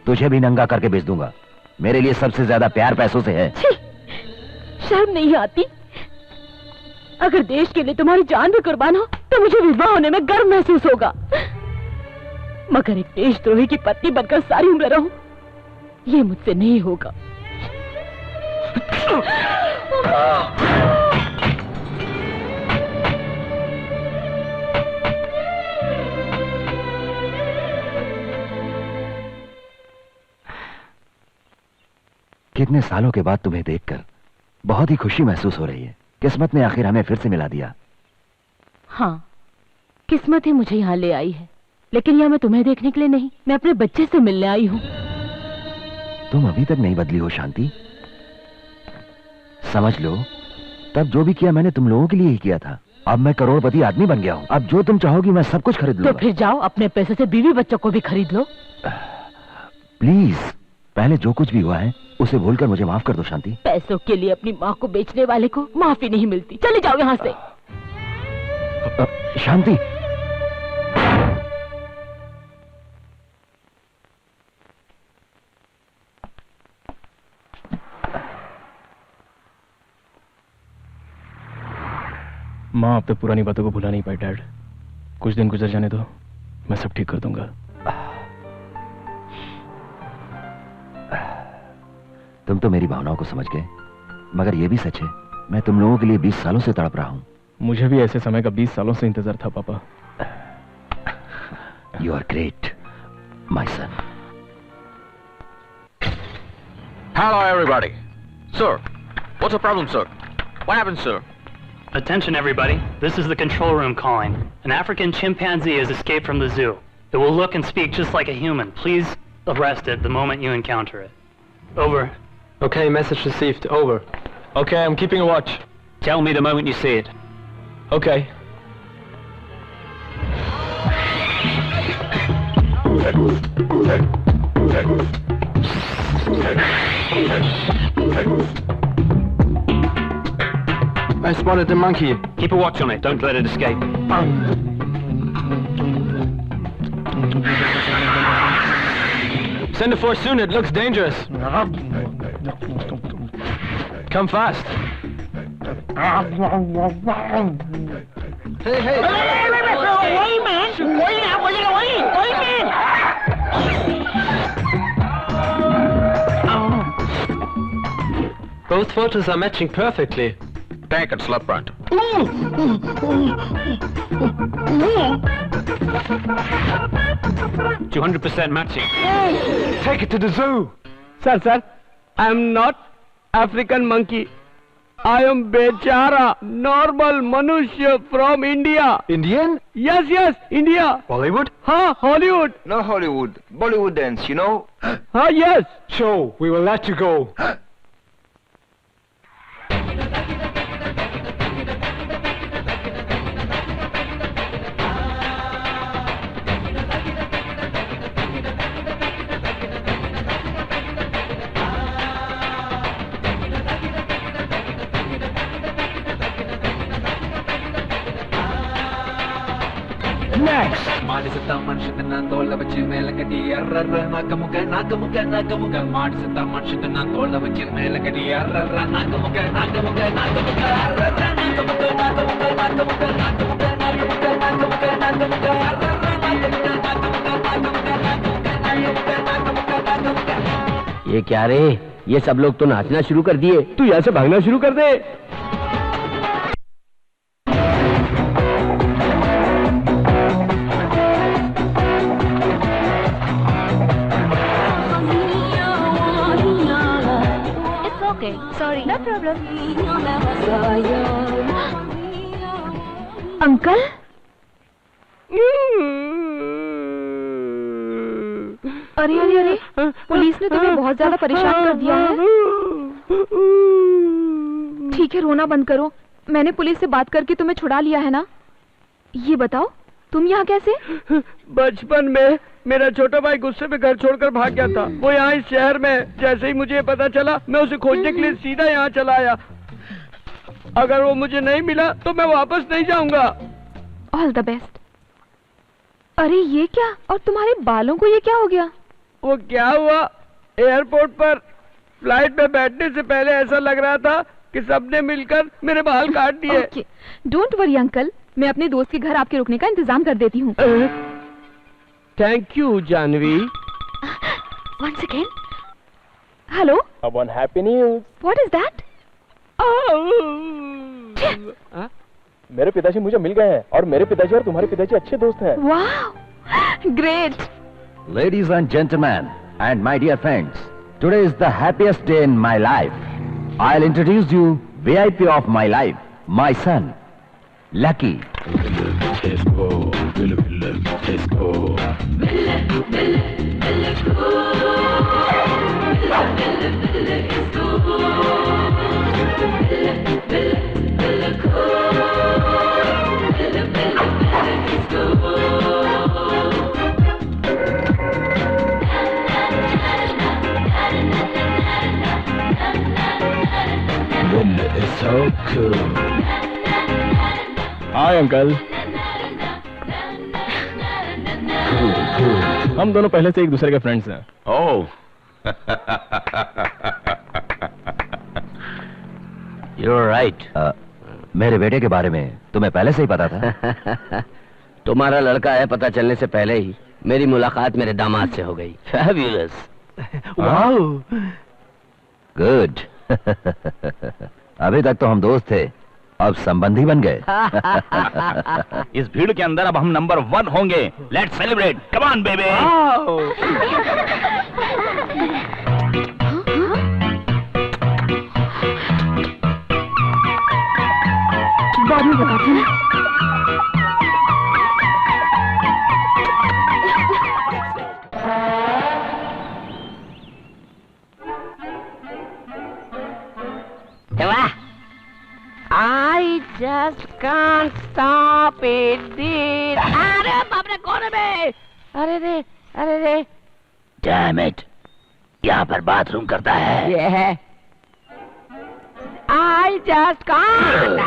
तुझे भी नंगा करके बेच दूंगा। मेरे लिए सबसे ज्यादा प्यार पैसों से है। शर्म नहीं आती? अगर देश के लिए तुम्हारी जान भी कुर्बान हो तो मुझे विधवा होने में गर्व महसूस होगा, मगर एक देशद्रोही की पत्नी बनकर सारी उम्र रहूं, ये मुझसे नहीं होगा। कितने सालों के बाद तुम्हें देखकर बहुत ही खुशी महसूस हो रही है। किस्मत ने आखिर हमें फिर से मिला दिया। हाँ, किस्मत ही मुझे यहाँ ले आई है, लेकिन यहाँ मैं तुम्हें देखने के लिए नहीं, मैं अपने बच्चे से मिलने आई हूँ। तुम अभी तक नहीं बदली हो शांति। समझ लो, तब जो भी किया मैंने तुम लोगों के लिए ही किया था। अब मैं करोड़पति आदमी बन गया हूँ। अब जो तुम चाहोगी मैं सब कुछ खरीद लूंगा। तो फिर जाओ, अपने पैसे से बीवी बच्चों को भी खरीद लो। प्लीज, पहले जो कुछ भी हुआ है उसे भूलकर मुझे माफ कर दो शांति। पैसों के लिए अपनी माँ को बेचने वाले को माफी नहीं मिलती। चले जाओ यहाँ से। शांति, माँ अब तक पुरानी बातों को भुला नहीं पाई डैड। कुछ दिन गुजर जाने दो, मैं सब ठीक कर दूंगा। तुम तो मेरी भावनाओं को समझ गए, मगर यह भी सच है मैं तुम लोगों के लिए 20 सालों से तड़प रहा हूं। मुझे भी ऐसे समय का 20 सालों से इंतजार था पापा। You are great, my son. Hello, everybody. Sir, what's the problem, sir? What happened, sir? Attention, everybody. This is the control room calling. An African chimpanzee has escaped from the zoo. It will look and speak just like a human. Please arrest it the moment you encounter it. Over. Okay, message received. Over. Okay, I'm keeping a watch. Tell me the moment you see it. Okay. I spotted the monkey. Keep a watch on it. Don't let it escape. Send a force soon. It looks dangerous. Come fast. Hey, hey. Wait, man. Wait now. Wait, man. Both photos are matching perfectly. Take it, slap front. 200% matching. Take it to the zoo. Sir, I am not African monkey. I am Bechara, normal Manushya from India. Indian? Yes, India. Bollywood? Huh, Hollywood. No Hollywood. Bollywood dance, you know? Huh, yes. Show, we will let you go. Next. ಮಾಡಿಸುತ್ತ ಮನುಷ್ಯನ ತೋಳ ಬಚ್ಚಿ ಮೇಲೆ ಕಡಿ ಅರ್ರರ್ರ ನಾಕಮುಗ ಮಾಡಿಸುತ್ತ ಮನುಷ್ಯನ ತೋಳ ಬಚ್ಚಿ ಮೇಲೆ ಕಡಿ ಅರ್ರರ್ರ ನಾಕಮುಗ ಅರ್ರರ್ರ ये क्या रे? ये सब लोग तो नाचना शुरू कर दिए। तू यहाँ से भागना शुरू कर दे। Okay, sorry. No problem. Uncle? अरे पुलिस ने तुम्हें बहुत ज्यादा परेशान कर दिया है। ठीक है, रोना बंद करो। मैंने पुलिस से बात करके तुम्हें छुड़ा लिया है ना। ये बताओ तुम यहाँ कैसे? बचपन में मेरा छोटा भाई गुस्से में घर छोड़कर भाग गया था। वो यहाँ इस शहर में। जैसे ही मुझे पता चला मैं उसे खोजने के लिए सीधा यहाँ चला आया। अगर वो मुझे नहीं मिला तो मैं वापस नहीं जाऊंगा। All the best. अरे ये क्या? और तुम्हारे बालों को ये क्या हो गया? वो क्या हुआ, एयरपोर्ट पर फ्लाइट में बैठने से पहले ऐसा लग रहा था कि सबने मिलकर मेरे बाल काट दिए। डोंट वरी अंकल, मैं अपने दोस्त के घर आपके रुकने का इंतजाम कर देती हूँ। Thank you Janvi. One second. Hello. One happy news. What is that? मेरे पिताजी मुझे मिल गए हैं और मेरे पिताजी और तुम्हारे पिताजी अच्छे दोस्त हैं। वाह, great. Ladies and gentlemen, and my dear friends, today is the happiest day in my life. I'll introduce you VIP of my life, my son, Lucky. It's so cool. Hi uncle. हम दोनों पहले से एक दूसरे के फ्रेंड्स हैं। ओह। You're right. मेरे बेटे के बारे में तुम्हें पहले से ही पता था? तुम्हारा लड़का है पता चलने से पहले ही मेरी मुलाकात मेरे दामाद से हो गई। Fabulous. वाओ। गुड। अभी तक तो हम दोस्त थे, अब संबंधी बन गए। इस भीड़ के अंदर अब हम नंबर 1 होंगे। Let's celebrate, come on baby. बाद में बताती हूँ। I just can't stop it, dude. अरे बाप रे, कौन है बे? अरे रे। Damn it. यहाँ पर बाथरूम करता है। ये है। I just can't.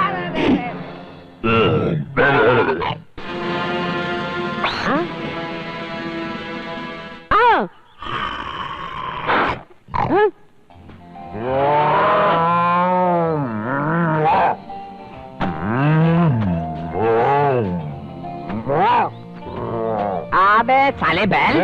अबे साले बैल।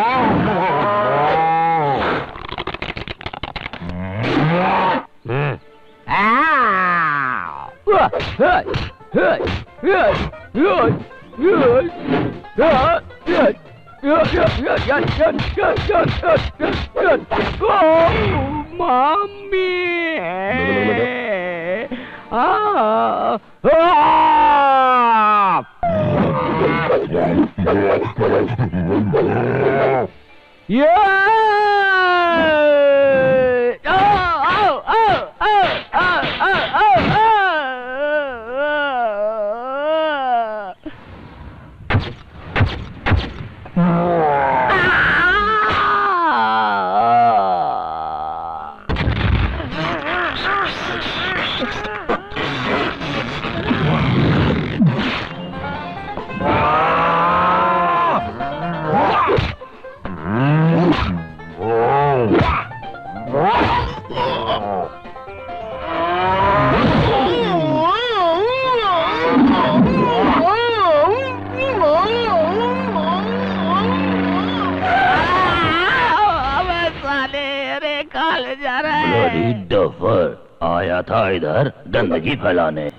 आया था इधर गंदगी फैलाने।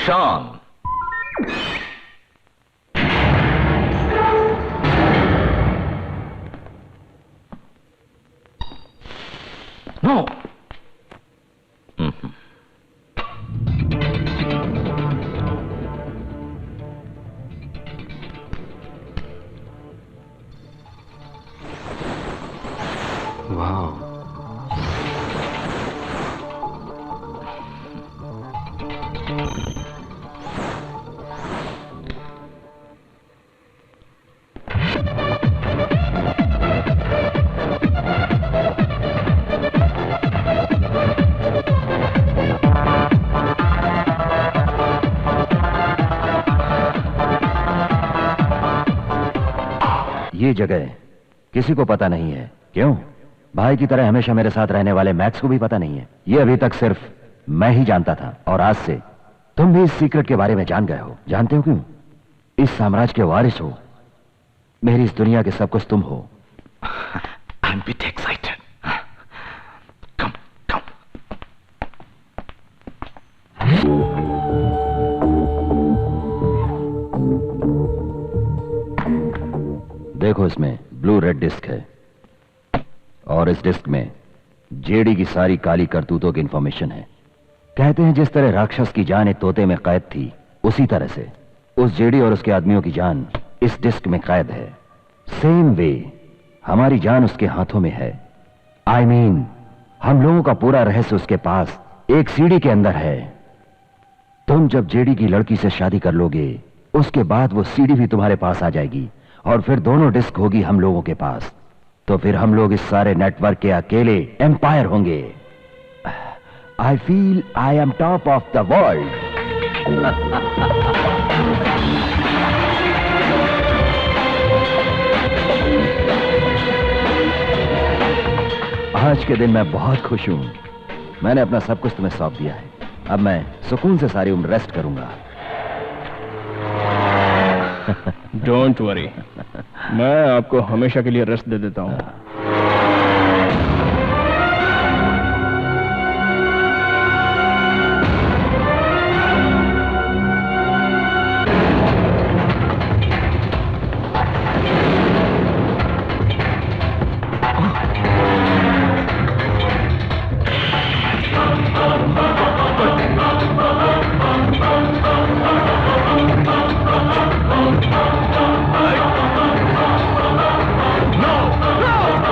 Shawn No. Wow. ये जगह किसी को पता नहीं है। क्यों? भाई की तरह हमेशा मेरे साथ रहने वाले मैक्स को भी पता नहीं है। ये अभी तक सिर्फ मैं ही जानता था और आज से तुम भी इस सीक्रेट के बारे में जान गए हो। जानते हो क्यों? इस साम्राज्य के वारिस हो, मेरी इस दुनिया के सब कुछ तुम हो। I'm a bit excited. Come. देखो, इसमें ब्लू रेड डिस्क है और इस डिस्क में जेडी की सारी काली करतूतों की इंफॉर्मेशन है। कहते हैं जिस तरह राक्षस की जान एक तोते में कैद थी, उसी तरह से उस जेडी और उसके आदमियों की जान इस डिस्क में कैद है। सेम वे हमारी जान उसके हाथों में है। I mean, हम लोगों का पूरा रहस्य उसके पास एक सीडी के अंदर है। तुम जब जेडी की लड़की से शादी कर लोगे, उसके बाद वो सीडी भी तुम्हारे पास आ जाएगी और फिर दोनों डिस्क होगी हम लोगों के पास। तो फिर हम लोग इस सारे नेटवर्क के अकेले एम्पायर होंगे। I feel I am top of the world. आज के दिन मैं बहुत खुश हूं। मैंने अपना सब कुछ तुम्हें सौंप दिया है। अब मैं सुकून से सारी उम्र रेस्ट करूंगा। डोंट वरी, मैं आपको हमेशा के लिए रेस्ट दे देता हूं। No!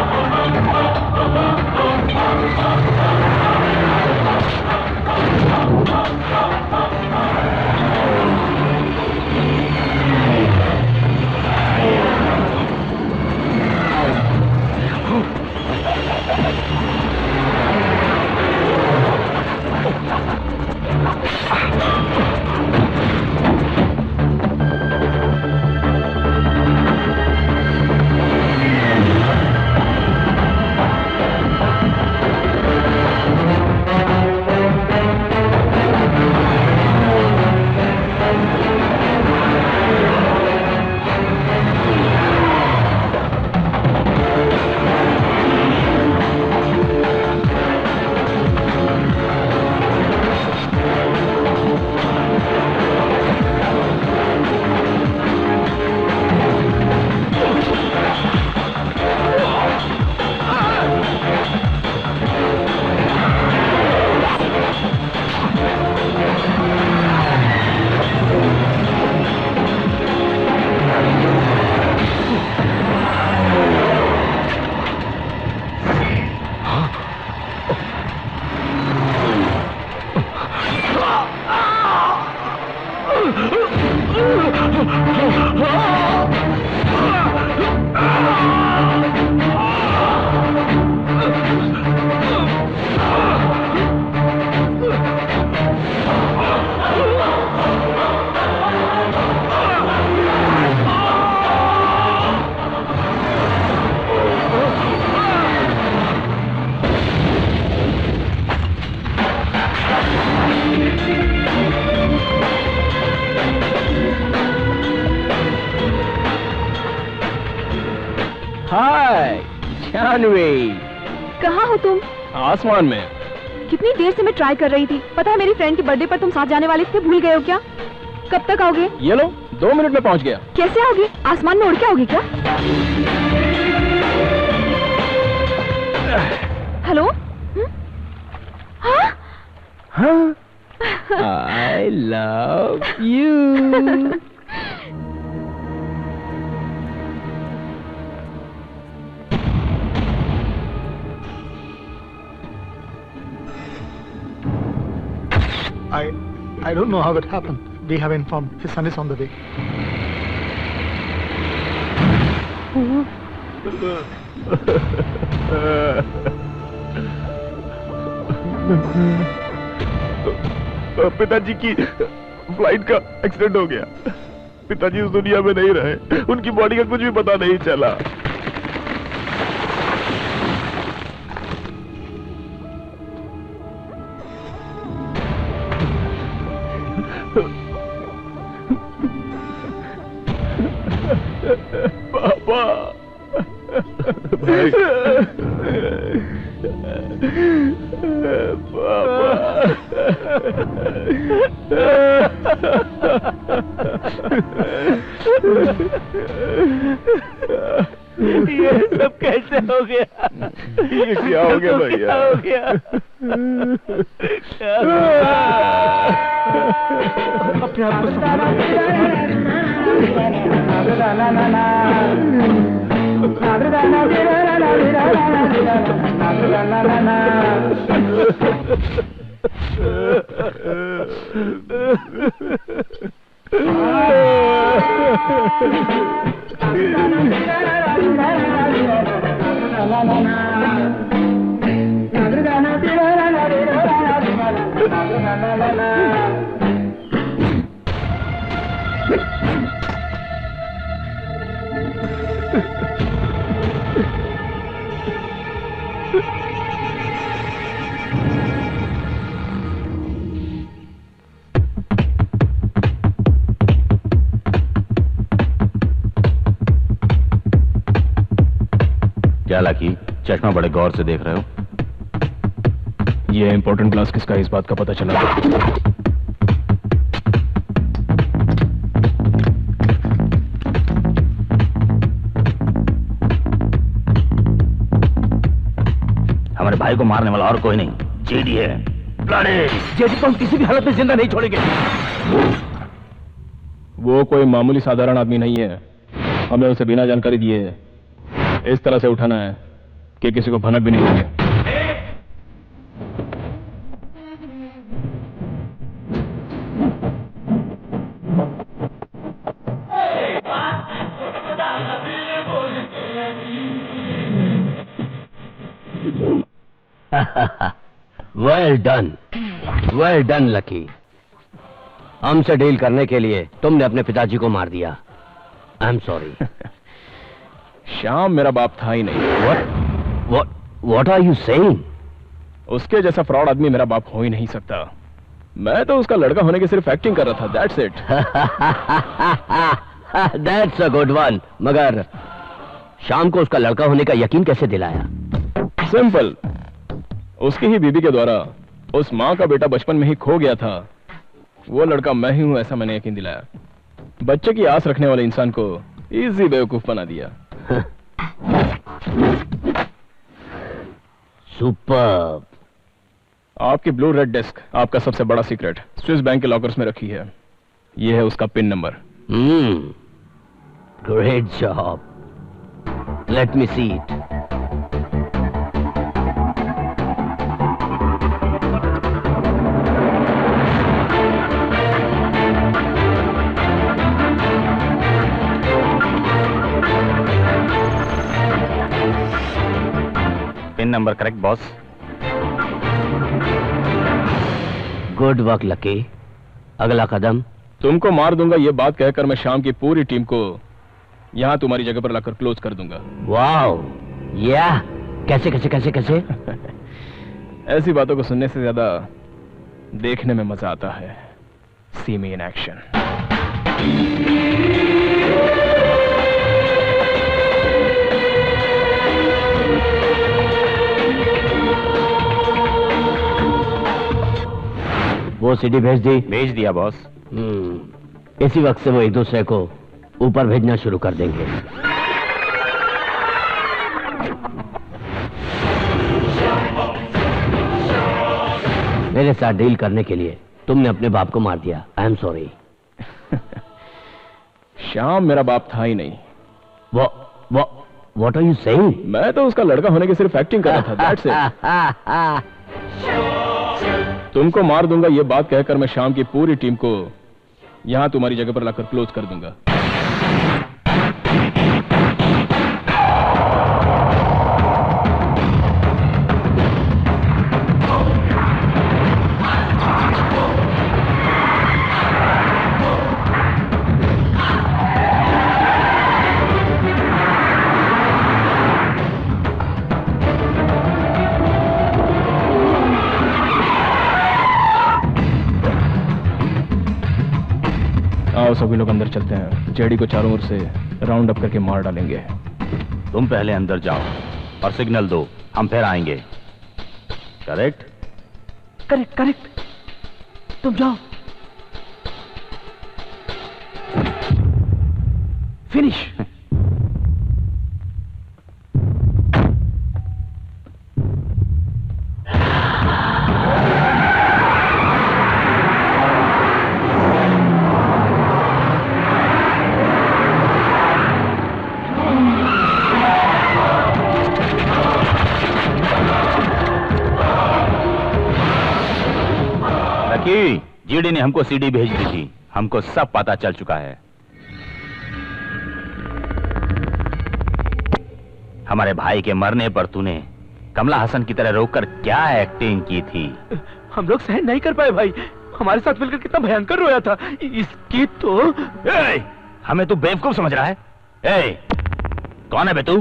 जानवी, कहाँ हो तुम? आसमान में। कितनी देर से मैं ट्राई कर रही थी। पता है मेरी फ्रेंड के बर्थडे पर तुम साथ जाने वाले थे, भूल गए हो क्या? कब तक आओगे? ये लो, 2 मिनट में पहुंच गया। कैसे आओगे? आसमान में उड़ के आओगे क्या? हेलो? हाँ? I love you. I don't know how it happened. We have informed his son is on the way. पिताजी की फ्लाइट का एक्सीडेंट हो गया। पिताजी उस दुनिया में नहीं रहे, उनकी बॉडी का कुछ भी पता नहीं चला। पापा, भाई, ये सब कैसे हो गया? ये क्या हो गया भैया? क्या हो गया? अपने आप को क्या लाकी, चश्मा बड़े गौर से देख रहे हो? ये इंपॉर्टेंट क्लास किसका, इस बात का पता चला? हमारे भाई को मारने वाला और कोई नहीं, जेडी है। जेडी को हम किसी भी हालत में जिंदा नहीं छोड़ेंगे। वो कोई मामूली साधारण आदमी नहीं है। हमें उसे बिना जानकारी दिए इस तरह से उठाना है कि किसी को भनक भी नहीं लगे। Well done lucky. हमसे डील करने के लिए तुमने अपने पिताजी को मार दिया। I am sorry. श्याम मेरा बाप था ही नहीं। What are you saying? उसके जैसा फ्रॉड आदमी मेरा बाप हो ही नहीं सकता। मैं तो उसका लड़का होने की सिर्फ एक्टिंग कर रहा था। That's it. That's a good one. मगर शाम को उसका लड़का होने का यकीन कैसे दिलाया? सिंपल, उसकी ही बीबी के द्वारा उस माँ का बेटा बचपन में ही खो गया था। वो लड़का मैं ही हूं, ऐसा मैंने यकीन दिलाया। बच्चे की आस रखने वाले इंसान को इजी बेवकूफ बना दिया। सुपर। आपकी ब्लू रेड डिस्क आपका सबसे बड़ा सीक्रेट स्विस बैंक के लॉकर्स में रखी है। यह है उसका pin number. Great job. Let me see it. Pin number correct boss. Good work lucky. अगला कदम? तुमको मार दूंगा ये बात कहकर मैं शाम की पूरी टीम को यहां तुम्हारी जगह पर लाकर क्लोज कर दूंगा। वाओ, या कैसे कैसे कैसे कैसे? ऐसी बातों को सुनने से ज्यादा देखने में मजा आता है। सी मी इन एक्शन। वो सीडी भेज दी? भेज दिया बॉस। इसी वक्त से वो एक दूसरे को ऊपर भेजना शुरू कर देंगे। मेरे साथ डील करने के लिए तुमने अपने बाप को मार दिया। I am sorry. श्याम मेरा बाप था ही नहीं। What are you saying? मैं तो उसका लड़का होने की सिर्फ एक्टिंग कर रहा था। That's it. तुमको मार दूंगा ये बात कहकर मैं शाम की पूरी टीम को यहां तुम्हारी जगह पर लाकर क्लोज कर दूंगा। आओ सभी लोग अंदर चलते हैं। जेडी को चारों ओर से राउंड अप करके मार डालेंगे। तुम पहले अंदर जाओ और सिग्नल दो, हम फिर आएंगे। करेक्ट? Correct correct. तुम जाओ। फिनिश। जीडी ने हमको सीडी भेज दी थी, हमको सब पता चल चुका है। हमारे भाई के मरने पर तूने कमला हसन की तरह रोककर क्या एक्टिंग की थी? हम लोग सहन नहीं कर पाए भाई। हमारे साथ मिलकर कितना भयंकर रोया था। इसकी तो हमें तू बेवकूफ समझ रहा है? कौन है बे तू?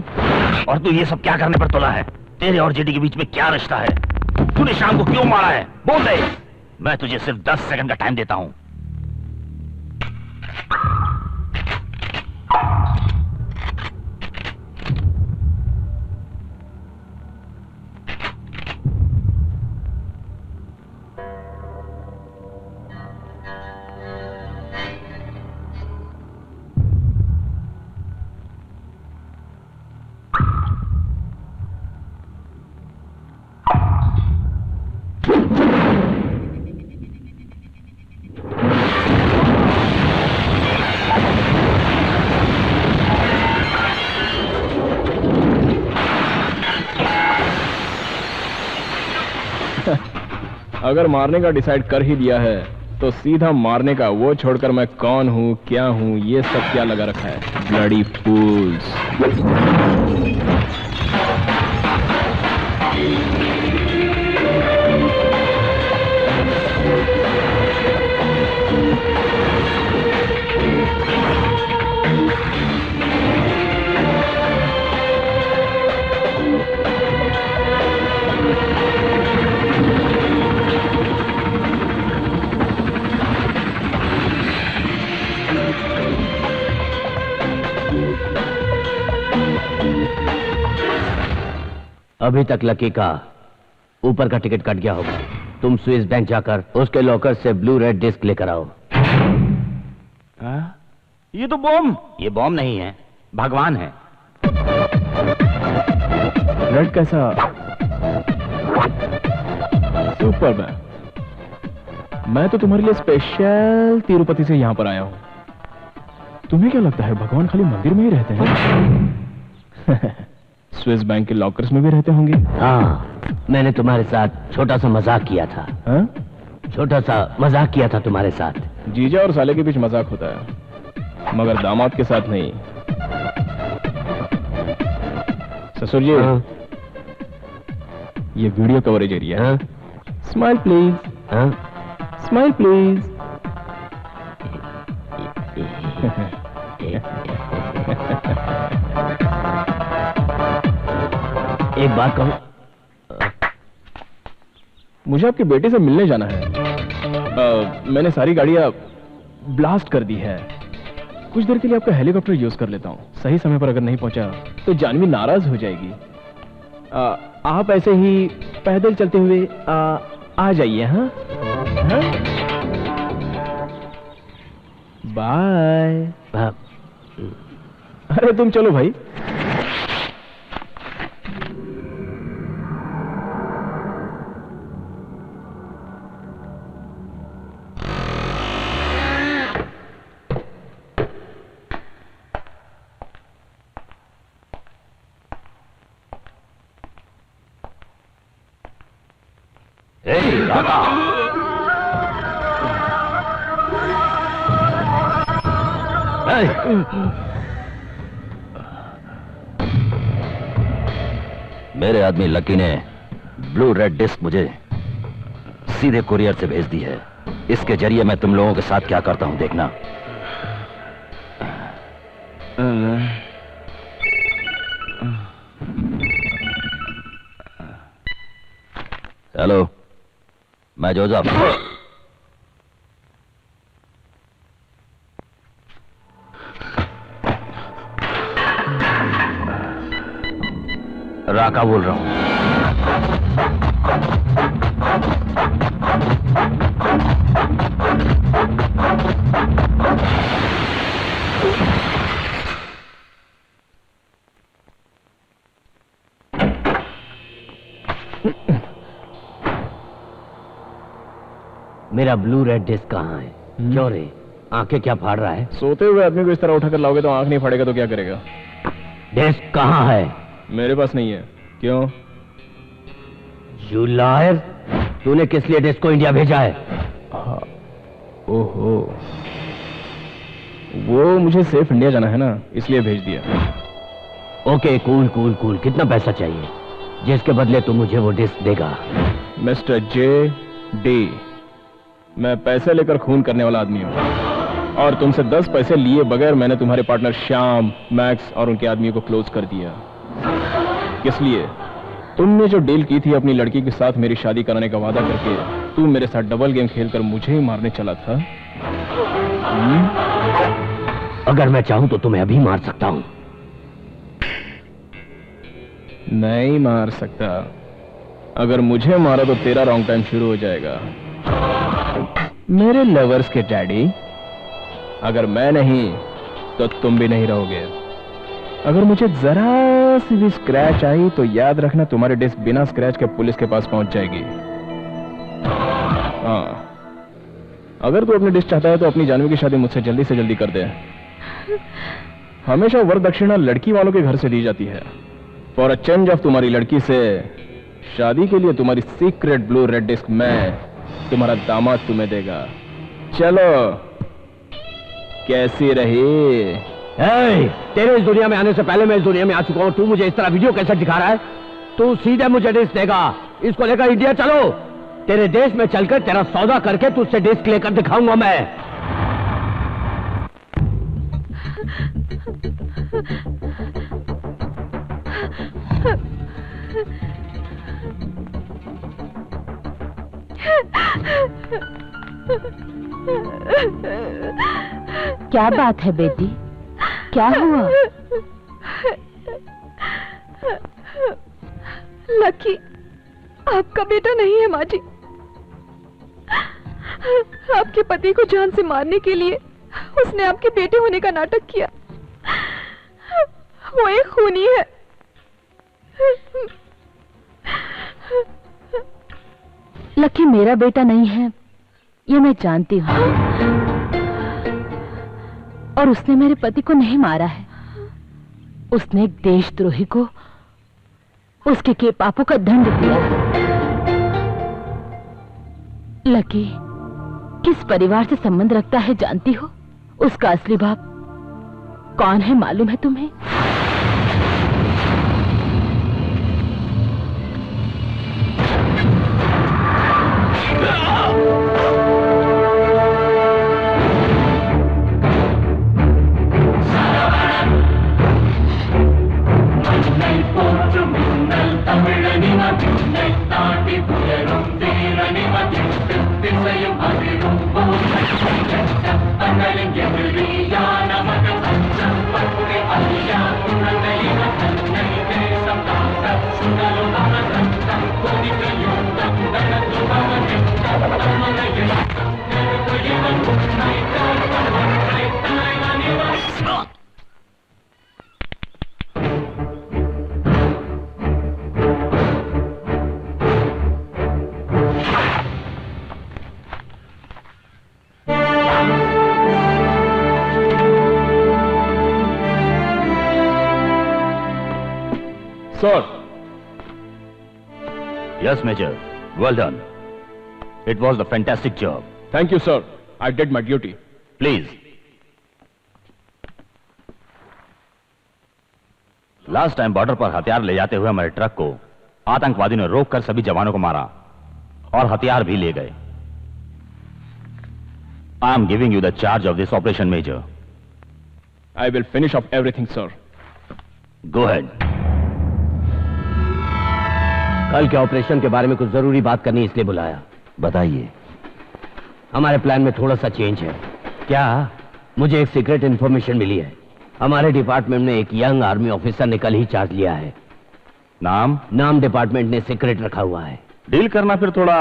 और तू ये सब क्या करने पर तुला है? तेरे और जीडी के बीच में क्या रिश्ता है? तूने शाम को क्यों मारा है? बोल दे। मैं तुझे सिर्फ 10 सेकंड का टाइम देता हूं। अगर मारने का डिसाइड कर ही दिया है तो सीधा मारने का, वो छोड़कर मैं कौन हूं क्या हूं ये सब क्या लगा रखा है? ब्लडी फूल्स। अभी तक लकी का ऊपर का टिकट कट गया होगा। तुम स्विस बैंक जाकर उसके लॉकर से ब्लू रेड डिस्क लेकर आओ। ये तो बॉम्ब। ये बॉम्ब नहीं है, भगवान है। रेड कैसा? Super man. मैं तो तुम्हारे लिए स्पेशल तिरुपति से यहां पर आया हूं। तुम्हें क्या लगता है भगवान खाली मंदिर में ही रहते हैं? स्विस बैंक के लॉकर्स में भी रहते होंगे। हाँ, मैंने तुम्हारे साथ छोटा सा मजाक किया था। छोटा सा मजाक किया था तुम्हारे साथ। जीजा और साले के बीच मजाक होता है, मगर दामाद के साथ नहीं। ससुर जी, ये वीडियो कवरेज एरिया है। Smile please. Smile please. एक बात कहूं, मुझे आपके बेटे से मिलने जाना है। मैंने सारी गाड़ियां ब्लास्ट कर दी है। कुछ देर के लिए आपका हेलीकॉप्टर यूज कर लेता हूं। सही समय पर अगर नहीं पहुंचा तो जानवी नाराज हो जाएगी। आप ऐसे ही पैदल चलते हुए आ जाइए। हाँ? बाय। अरे तुम चलो भाई। राका, मेरे आदमी लकी ने ब्लू रेड डिस्क मुझे सीधे कुरियर से भेज दी है। इसके जरिए मैं तुम लोगों के साथ क्या करता हूं देखना। हेलो, मैं जोसेफ। राका बोल रहा हूं। मेरा ब्लू रेड डिस्क कहाँ है? क्यों रे, आंखें क्या फाड़ रहा है? सोते हुए आदमी को इस तरह उठाकर लाओगे तो आंख नहीं फाड़ेगा तो क्या करेगा? डिस्क कहाँ है? मेरे पास नहीं है। क्यों? यू लायर, तूने किस लिए डिस्क को इंडिया भेजा है? ओहो, वो मुझे सेफ इंडिया जाना है ना, इसलिए भेज दिया। Okay, cool cool cool. कितना पैसा चाहिए जिसके बदले तू मुझे वो डिस्क देगा? मिस्टर JD, मैं पैसे लेकर खून करने वाला आदमी हूं और तुमसे 10 पैसे लिए बगैर मैंने तुम्हारे पार्टनर श्याम, मैक्स और उनके आदमियों को क्लोज कर दिया। किस लिए? तुमने जो डील की थी अपनी लड़की के साथ मेरी शादी कराने का वादा करके, तू मेरे साथ डबल गेम खेलकर मुझे ही मारने चला था। अगर मैं चाहूं तो तुम्हें अभी मार सकता हूं। नहीं मार सकता। अगर मुझे मारा तो तेरा रॉन्ग टाइम शुरू हो जाएगा। मेरे लवर्स के डैडी, अगर मैं नहीं तो तुम भी नहीं रहोगे। अगर मुझे जरा सी भी स्क्रैच आई तो याद रखना तुम्हारी डिस्क बिना स्क्रैच के पुलिस के पास पहुंच जाएगी। हाँ, अगर तू अपनी डिस्क चाहता है तो अपनी जानवी की शादी मुझसे जल्दी से जल्दी कर दे। हमेशा वर दक्षिणा लड़की वालों के घर से दी जाती है। फॉर अ चेंज ऑफ तुम्हारी लड़की से शादी के लिए तुम्हारी सीक्रेट ब्लू रेड डिस्क मैं, तुम्हारा दामाद तुम्हें देगा। चलो, कैसी रही? तेरे इस दुनिया में आने से पहले मैं इस दुनिया में आ चुका हूं। तू मुझे इस तरह वीडियो कैसे दिखा रहा है? तू सीधे मुझे डिस्क देगा। इसको लेकर इंडिया चलो। तेरे देश में चलकर तेरा सौदा करके तुझसे डिस्क लेकर दिखाऊंगा मैं। क्या बात है बेटी, क्या हुआ? लकी आपका बेटा नहीं है माँ जी। आपके पति को जान से मारने के लिए उसने आपके बेटे होने का नाटक किया। वो एक खूनी है। लकी मेरा बेटा नहीं है, ये मैं जानती हूँ। और उसने मेरे पति को नहीं मारा है। उसने एक देशद्रोही को उसके के पापों का दंड दिया। लकी किस परिवार से संबंध रखता है जानती हो? उसका असली बाप कौन है मालूम है तुम्हें? Come on, sir. Yes, Major. Well done. It was a fantastic job. Thank you, sir. I did my duty. Please. Last time border पर हथियार ले जाते हुए हमारे ट्रक को आतंकवादियों ने रोककर सभी जवानों को मारा और हथियार भी ले गए. I am giving you the charge of this operation, Major. I will finish off everything, sir. Go ahead. कल के ऑपरेशन के बारे में कुछ जरूरी बात करनी इसलिए बुलाया. बताइए. हमारे प्लान में थोड़ा सा चेंज है. क्या? मुझे एक सीक्रेट इंफॉर्मेशन मिली है. हमारे डिपार्टमेंट में एक यंग आर्मी ऑफिसर ने कल ही चार्ज लिया है. नाम डिपार्टमेंट ने सीक्रेट रखा हुआ है. डील करना फिर थोड़ा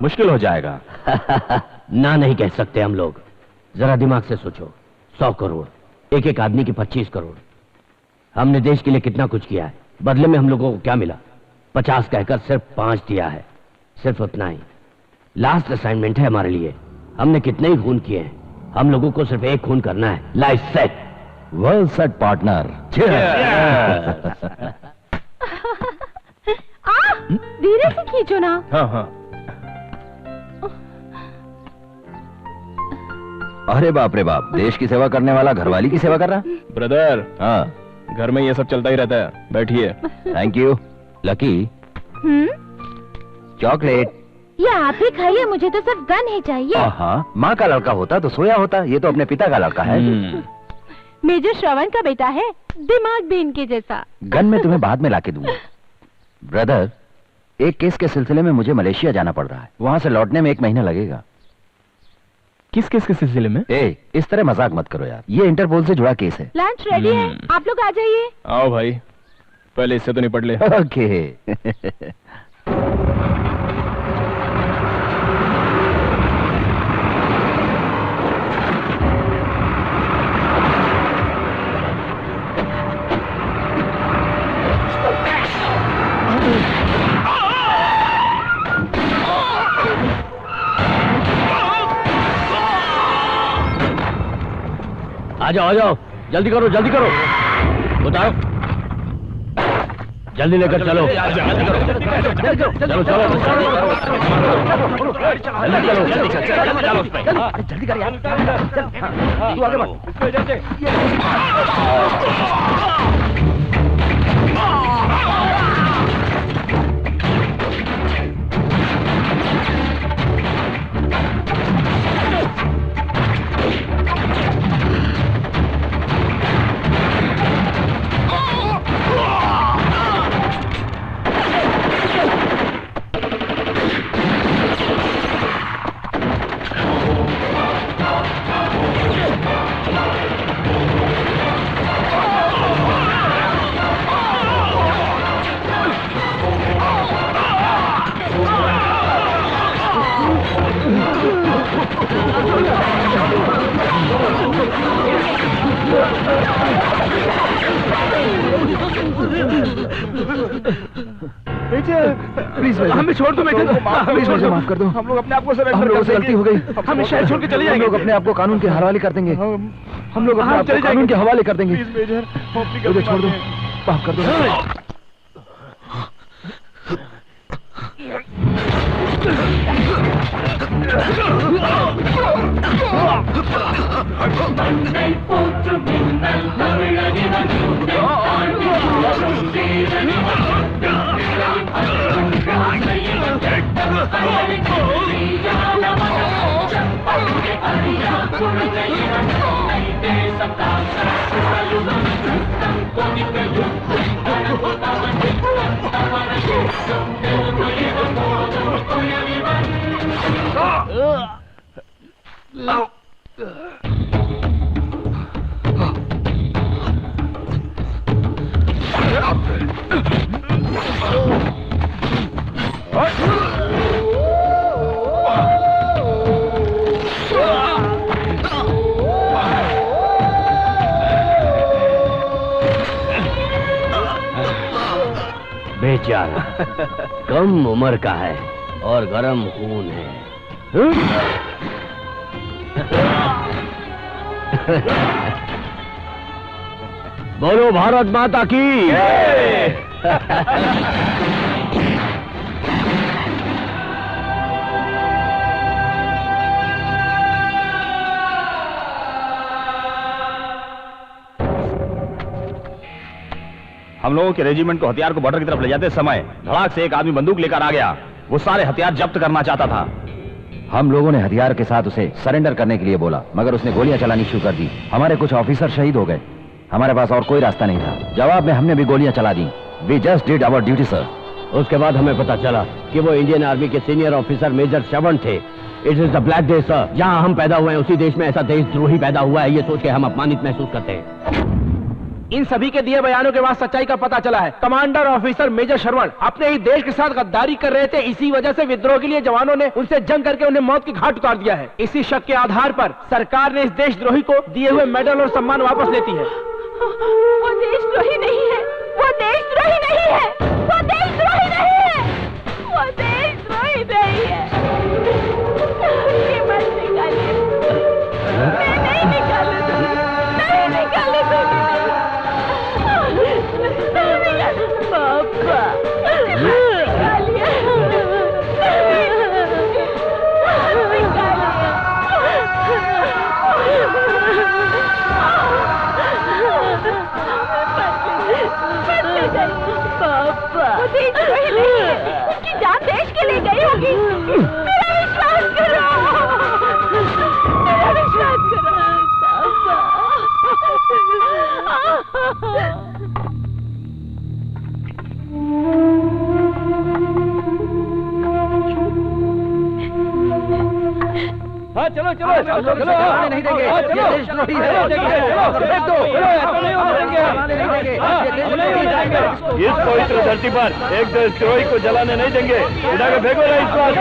मुश्किल हो जाएगा. ना नहीं कह सकते हम लोग. जरा दिमाग से सोचो. 100 करोड़, एक एक आदमी की 25 करोड़. हमने देश के लिए कितना कुछ किया है. बदले में हम लोगों को क्या मिला? 50 कहकर सिर्फ 5 दिया है. सिर्फ उतना ही. लास्ट असाइनमेंट है हमारे लिए. हमने कितने ही खून किए हैं. हम लोगों को सिर्फ एक खून करना है. Life set. Well set partner. धीरे से खींचो ना. हाँ. अरे बाप रे बाप, देश की सेवा करने वाला घरवाली की सेवा कर रहा. ब्रदर. हाँ. घर में ये सब चलता ही रहता है. बैठिए. Thank you. लकी. चॉकलेट. ये आप ही खाइए. मुझे तो सिर्फ गन ही चाहिए. हाँ, माँ का लड़का होता तो सोया होता. ये तो अपने पिता का लड़का है. मेजर श्रवण का बेटा है. दिमाग भी इनके जैसा. गन में तुम्हें बाद में लाके दूंगा. ब्रदर, एक केस के सिलसिले में मुझे मलेशिया जाना पड़ रहा है. वहां से लौटने में 1 महीना लगेगा. किस केस के सिलसिले में? इस तरह मजाक मत करो यार. ये इंटरपोल से जुड़ा केस है. लंच रेडी है. आप लोग आ जाइए. आओ भाई, पहले इससे तो निपट ले. ओके. आ जाओ. जल्दी करो. उतारो. जल्दी लेकर चलो. जल्दी करो. चलो. जल्दी कर यार. तू आगे बढ़. प्लीज हमें छोड़ दो. प्लीज मुझे माफ कर दो. हम लोग अपने आप को सरेंडर. हम लोगों से गलती हो गई. हम शहर छोड़ के चले जाएंगे. हम लोग अपने आप को कानून के हवाले कर देंगे. हम लोग अपने आप को कानून के हवाले कर देंगे. प्लीज मेजर, मुझे छोड़ दो. माफ कर दो. बेचारा कम उम्र का है और गरम खून है. बोलो भारत माता की. हम लोगों के रेजिमेंट को हथियार को बॉर्डर की तरफ ले जाते समय धड़ाक से एक आदमी बंदूक लेकर आ गया। वो सारे हथियार जब्त करना चाहता था। हम लोगों ने हथियार के साथ उसे सरेंडर करने के लिए बोला, मगर उसने गोलियां चलानी शुरू कर दी। हमारे कुछ ऑफिसर शहीद हो गए। हमारे पास और कोई रास्ता नहीं था। जवाब में हमने भी गोलियां चला दी। We just did our duty sir. उसके बाद हमें पता चला कि वो इंडियन आर्मी के सीनियर ऑफिसर मेजर श्रवण थे। It is the black day sir. जहां हम पैदा हुए हैं उसी देश में ऐसा देशद्रोही पैदा हुआ है, ये सोच के हम अपमानित महसूस करते हैं। इन सभी के दिए बयानों के बाद सच्चाई का पता चला है। कमांडर ऑफिसर मेजर श्रवण अपने ही देश के साथ गद्दारी कर रहे थे। इसी वजह से विद्रोह के लिए जवानों ने उनसे जंग करके उन्हें मौत की घाट उतार दिया है। इसी शक के आधार पर सरकार ने इस देशद्रोही को दिए हुए मेडल और सम्मान वापस लेती है। वो देशद्रोही नहीं है, वो देशद्रोही नहीं है, वो देशद्रोही नहीं है, वो देशद्रोही नहीं है। ये मत निकालिए, मैं नहीं निकालूंगी, नहीं निकालूंगी। पापा निकालिए, पापा देशद्रोही नहीं है, उनकी जान देश के लिए गई होगी। मेरा विश्वास करो, मेरा विश्वास करो पापा। हाँ चलो चलो चलो चलो, नहीं देंगे, ये देशद्रोही है। इस पवित्र धरती पर एक देशद्रोही को जलाने नहीं देंगे। उठा के फेंको ना इस बात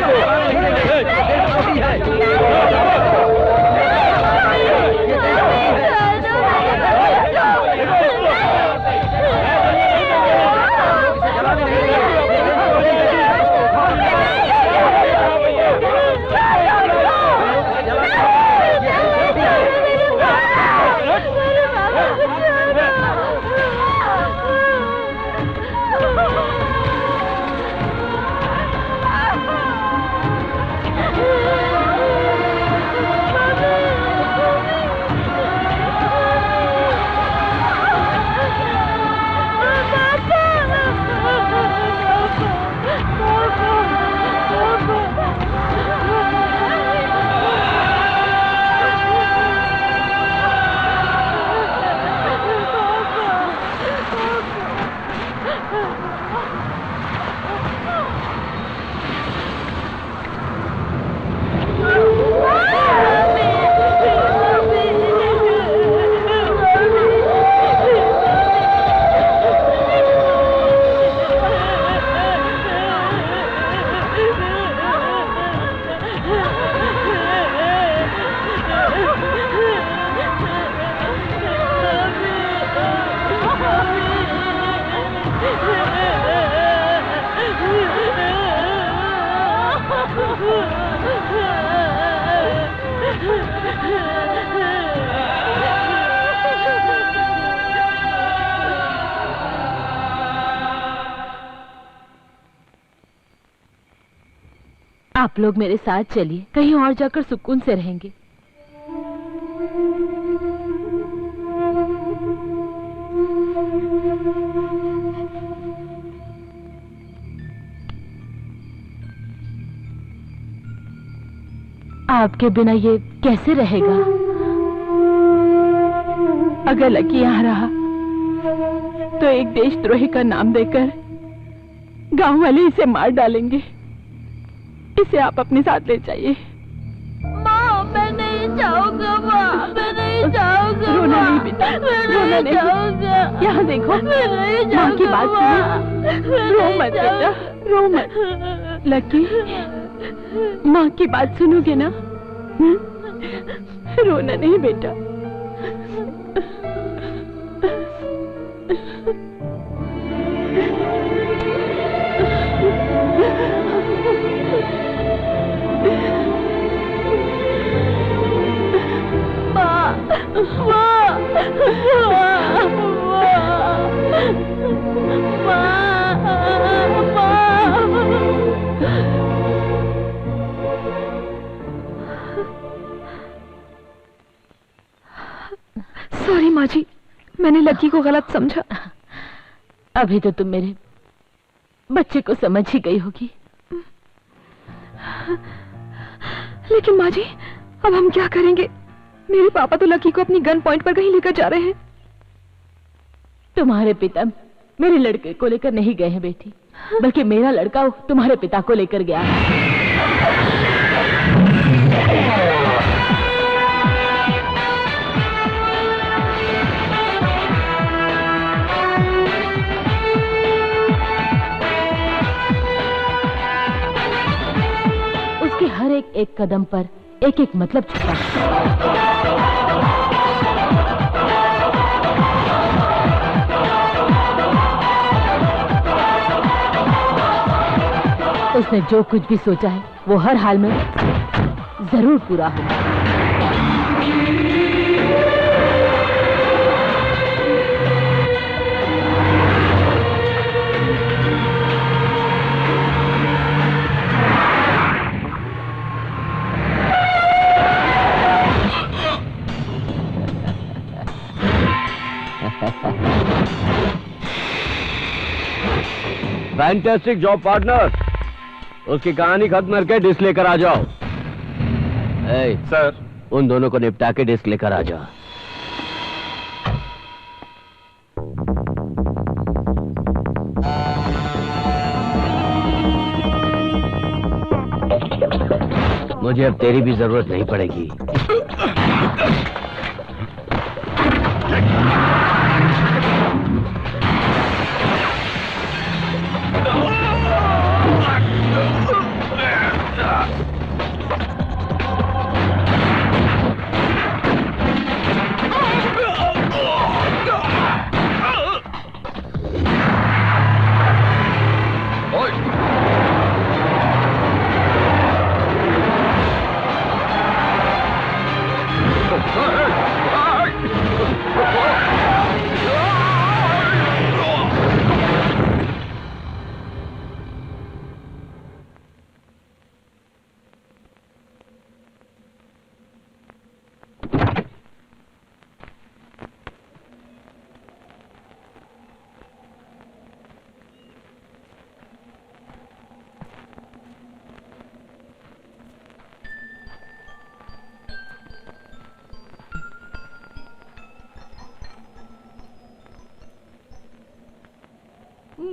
आप लोग मेरे साथ चलिए, कहीं और जाकर सुकून से रहेंगे। आपके बिना ये कैसे रहेगा? अगर लकी यहाँ रहा तो एक देशद्रोही का नाम देकर गांव वाले इसे मार डालेंगे। इसे आप अपने साथ ले जाइए। माँ, मैं नहीं जाऊंगा माँ, मैं नहीं जाऊंगा। रोना नहीं बेटा, रोना नहीं जाऊंगा। यहाँ देखो, माँ की बात सुनो। रो मत बेटा, रो मत। लकी, माँ की बात सुनोगे ना? रोना नहीं बेटा। माँ, माँ, माँ, माँ। सॉरी माँ जी, मैंने लकी को गलत समझा। अभी तो तुम मेरे बच्चे को समझ ही गई होगी। लेकिन माँ जी, अब हम क्या करेंगे? मेरे पापा तो लकी को अपनी गन पॉइंट पर कहीं लेकर जा रहे हैं। तुम्हारे पिता मेरे लड़के को लेकर नहीं गए हैं बेटी, बल्कि मेरा लड़का तुम्हारे पिता को लेकर गया है। उसके हर एक कदम पर एक एक मतलब छुपा। उसने जो कुछ भी सोचा है वो हर हाल में जरूर पूरा होगा। Fantastic job partner. उसकी कहानी खत्म करके डिस्क लेकर आ जाओ। सर, उन दोनों को निपटा के डिस्क लेकर आ जाओ। मुझे अब तेरी भी जरूरत नहीं पड़ेगी।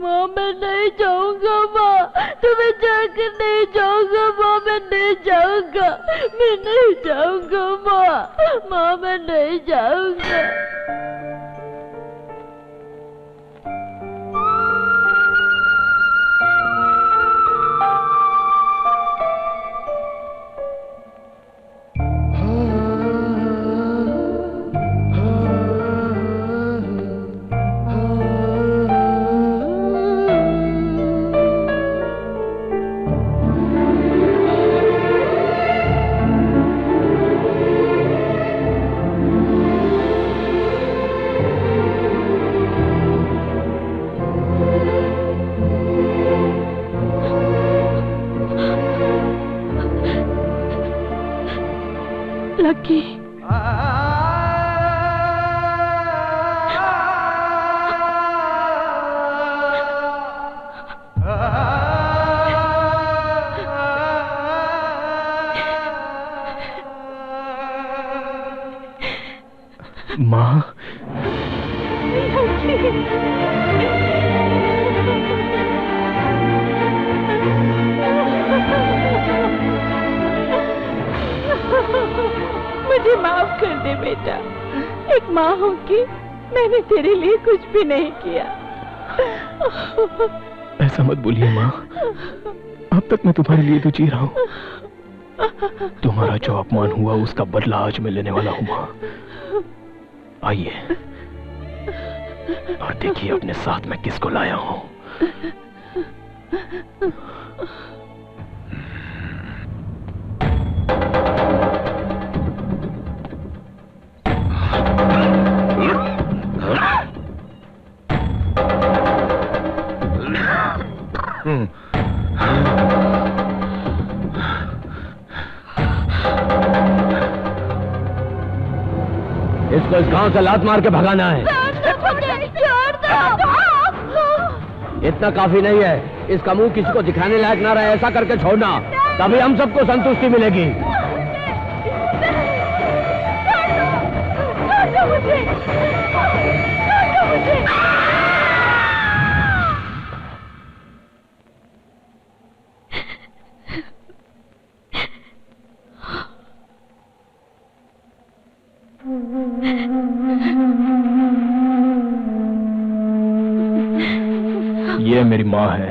माँ मैं नहीं जाऊंगा। माँ तुम्हें जाकर नहीं जाऊंगा। माँ मैं नहीं जाऊंगा। मैं नहीं जाऊंगा। माँ मैं नहीं जाऊंगा। लकी, माँ, मुझे माफ कर दे बेटा। एक माँ हूँ कि मैंने तेरे लिए कुछ भी नहीं किया। ऐसा मत बोलिए माँ, अब तक मैं तुम्हारे लिए तो जी रहा हूँ। तुम्हारा जो अपमान हुआ उसका बदला आज मैं लेने वाला हूँ माँ। आइए और देखिए अपने साथ में किसको लाया हूँ। इसको इस गांव से लात मार के भगाना है। इतना काफी नहीं है, इसका मुंह किसी को दिखाने लायक ना रहे, ऐसा करके छोड़ना, तभी हम सबको संतुष्टि मिलेगी। ये मेरी माँ है।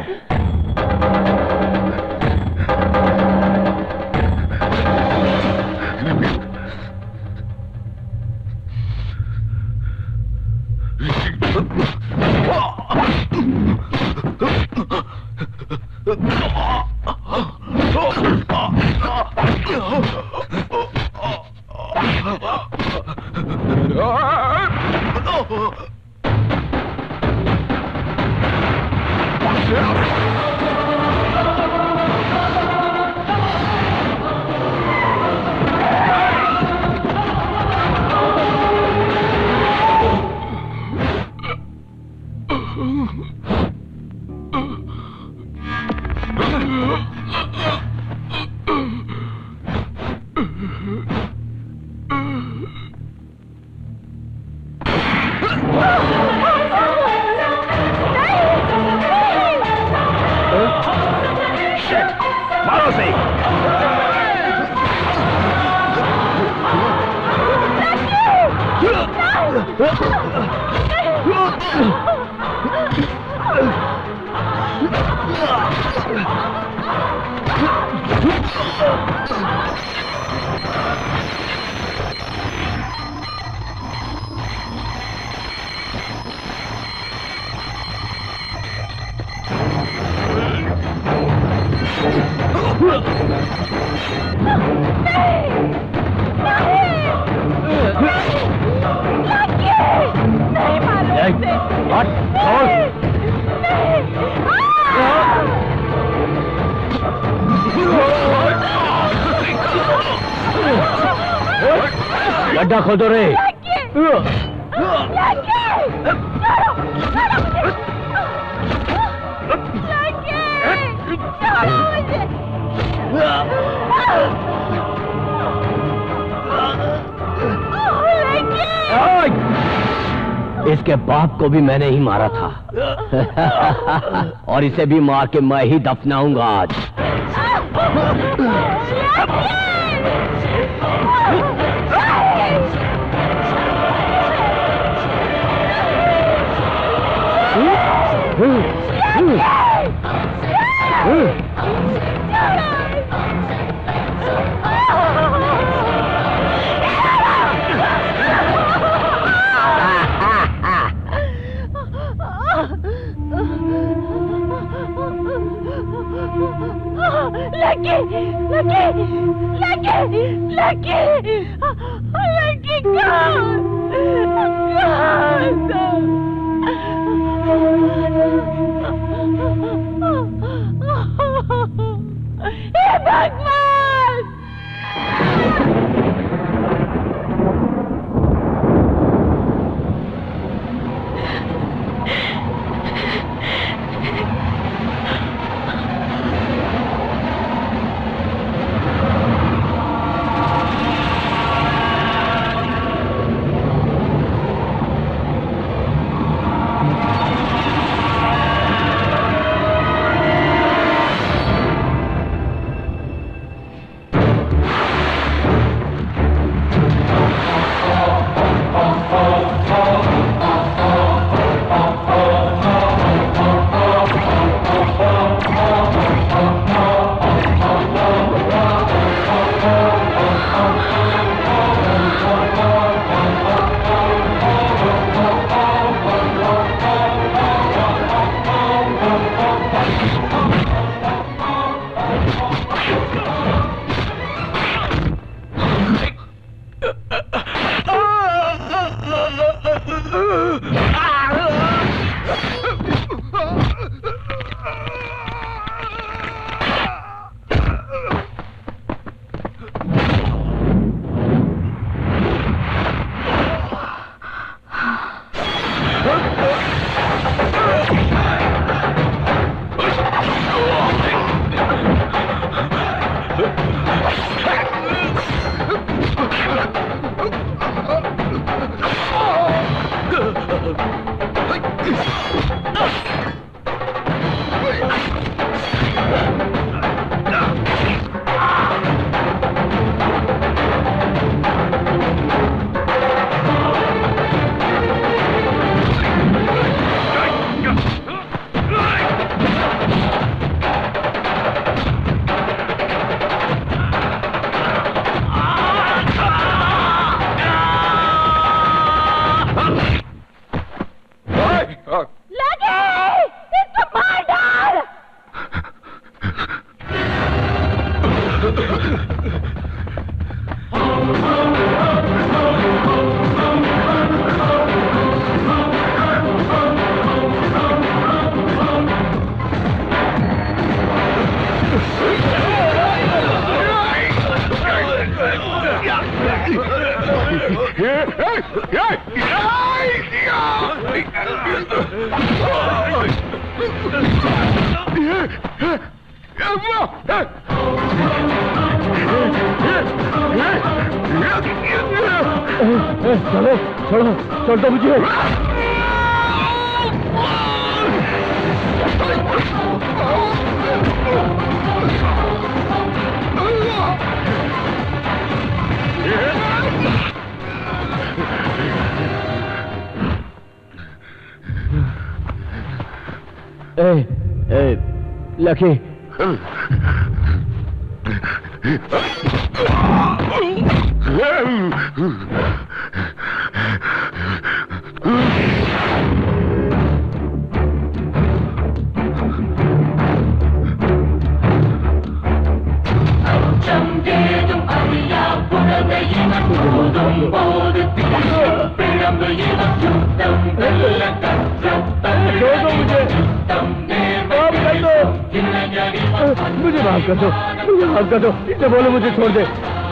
गड्ढा खोदो रे। इसके बाप को भी मैंने ही मारा था और इसे भी मार के मैं ही दफनाऊंगा आज। चलो छोड़ो छोड़ दो मुझे। लकी मुझे माफ कर दो, मुझे माफ कर दो। इसे बोलो मुझे छोड़ दे,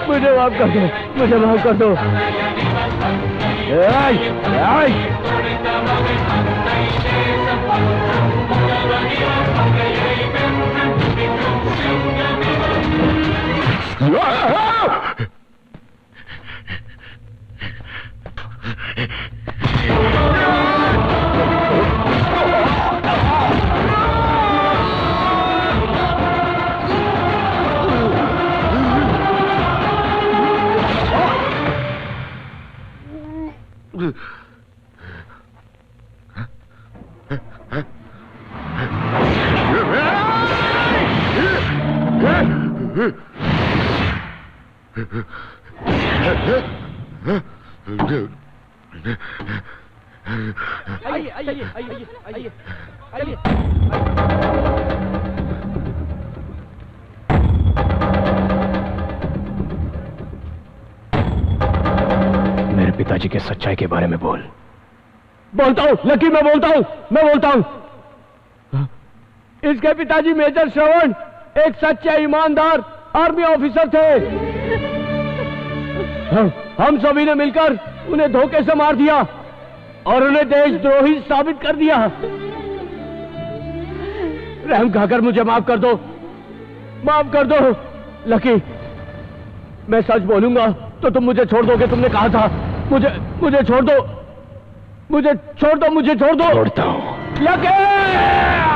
मुझे माफ कर दो, मुझे माफ कर दो। मेरे पिताजी के सच्चाई के बारे में बोल। बोलता हूँ लकी, मैं बोलता हूँ। इसके पिताजी मेजर श्रवण एक सच्चे ईमानदार आर्मी ऑफिसर थे। हम सभी ने मिलकर उन्हें धोखे से मार दिया और उन्हें देशद्रोही साबित कर दिया। रहम खाकर मुझे माफ कर दो, माफ कर दो लकी। मैं सच बोलूंगा तो तुम मुझे छोड़ दोगे, तुमने कहा था। मुझे छोड़ दो, मुझे छोड़ दो, मुझे छोड़ दो। छोड़ता हूं लकी।